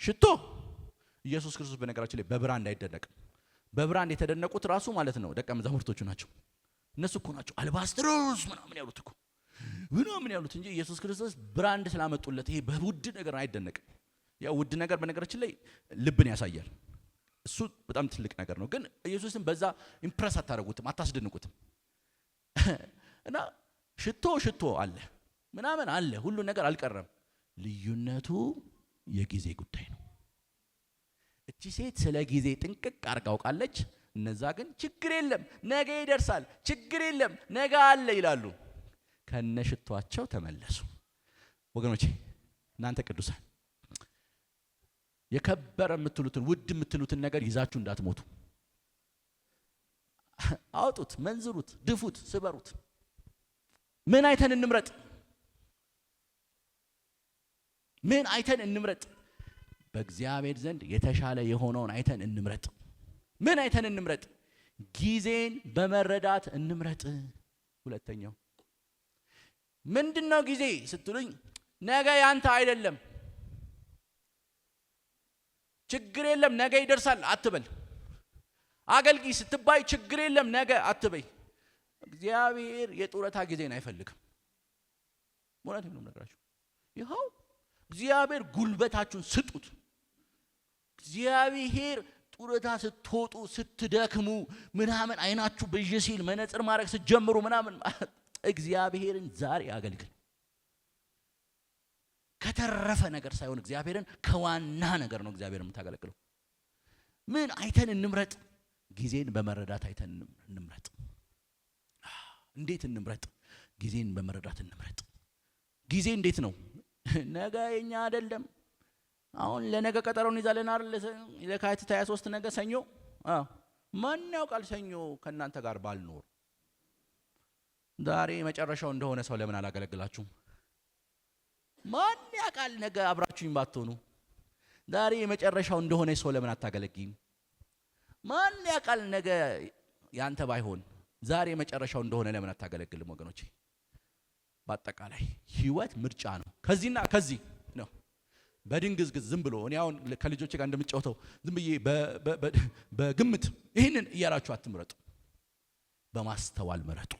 ሽቶ ኢየሱስ ክርስቶስ በነገራችን ላይ በብራንድ አይደነቅም። በብራንድ የተደነቁት ራሱ ማለት ነው ደቀ መዛሙርቶቹ ናቸው። እነሱ እኮ ናቸው አልባስጥሮስ ምናምን ያሉት እኮ ምናምን ያሉት እንጂ ኢየሱስ ክርስቶስ ብራንድ ስላመጡለት ይሄ በውድ ነገር አይደነቅም። ያው ውድ ነገር በነገራችን ላይ ልብን ያሳያል። እሱ በጣም ትልቅ ነገር ነው። ግን ኢየሱስን በዛ ኢምፕረስ አታረጉትም፣ አታስደንቁትም። እና ሽቶ አለ ምናምን አለ፣ ሁሉ ነገር አልቀረም። ልዩነቱ የጊዜ ጉዳይ ነው። እቺ ሴት ስለ ጊዜ ጥንቅቅ አርጋውቃለች። እነዛ ግን ችግር የለም ነገ ይደርሳል፣ ችግር የለም ነገ አለ ይላሉ። ከነሽቷቸው ተመለሱ። ወገኖቼ እናንተ ቅዱሳን የከበረ የምትሉትን ውድ የምትሉትን ነገር ይዛችሁ እንዳትሞቱ። አውጡት፣ መንዝሩት፣ ድፉት፣ ስበሩት። ምን አይተን እንምረጥ? ምን አይተን እንምረጥ? በእግዚአብሔር ዘንድ የተሻለ የሆነውን አይተን እንምረጥ። ምን አይተን እንምረጥ? ጊዜን በመረዳት እንምረጥ። ሁለተኛው ምንድነው ጊዜ ስትሉኝ፣ ነገ ያንተ አይደለም። ችግር የለም ነገ ይደርሳል አትበል። አገልግይ ስትባይ ችግር የለም ነገ አትበይ። እግዚአብሔር የጡረታ ጊዜን አይፈልግም። ሞራል ነው ነገራችሁ። ይኸው እግዚአብሔር ጉልበታችሁን ስጡት። እግዚአብሔር ጡረታ ስትወጡ ስትደክሙ ምናምን አይናችሁ በየሲል መነጽር ማድረግ ስትጀምሩ ምናምን እግዚአብሔርን ዛሬ አገልግል። ከተረፈ ነገር ሳይሆን እግዚአብሔርን ከዋና ነገር ነው እግዚአብሔርን የምታገለግለው። ምን አይተን እንምረጥ? ጊዜን በመረዳት አይተን እንምረጥ። እንዴት እንምረጥ? ጊዜን በመረዳት እንምረጥ። ጊዜ እንዴት ነው? ነገ የኛ አይደለም። አሁን ለነገ ቀጠሮን ይዛለን አይደል? ለካቲት 23 ነገ ሰኞ። ማን ያውቃል ሰኞ ከናንተ ጋር ባልኖር ዛሬ መጨረሻው እንደሆነ ሰው ለምን አላገለግላችሁም? ማን ያውቃል ነገ አብራችሁኝ ባትሆኑ ዛሬ መጨረሻው እንደሆነ ሰው ለምን አታገለግይም? ማን ያውቃል ነገ ያንተ ባይሆን ዛሬ መጨረሻው እንደሆነ ለምን አታገለግልም? ወገኖቼ በአጠቃላይ ህይወት ምርጫ ነው። ከዚህና ከዚህ ነው። በድንግዝግዝ ዝም ብሎ እኔ አሁን ከልጆቼ ጋር እንደምጫወተው ዝም ብዬ በግምት ይሄንን እያላችሁ አትምረጡ። በማስተዋል ምረጡ።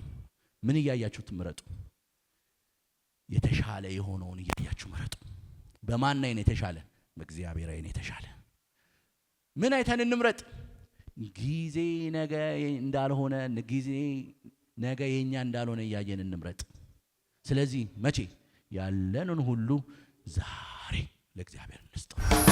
ምን እያያችሁ ትምረጡ? የተሻለ የሆነውን እያያችሁ ምረጡ። በማን አይን የተሻለ? በእግዚአብሔር አይን የተሻለ። ምን አይተን እንምረጥ? ጊዜ ነገ እንዳልሆነ ጊዜ ነገ የኛ እንዳልሆነ እያየን እንምረጥ። ስለዚህ መቼ ያለንን ሁሉ ዛሬ ለእግዚአብሔር እንስጠው።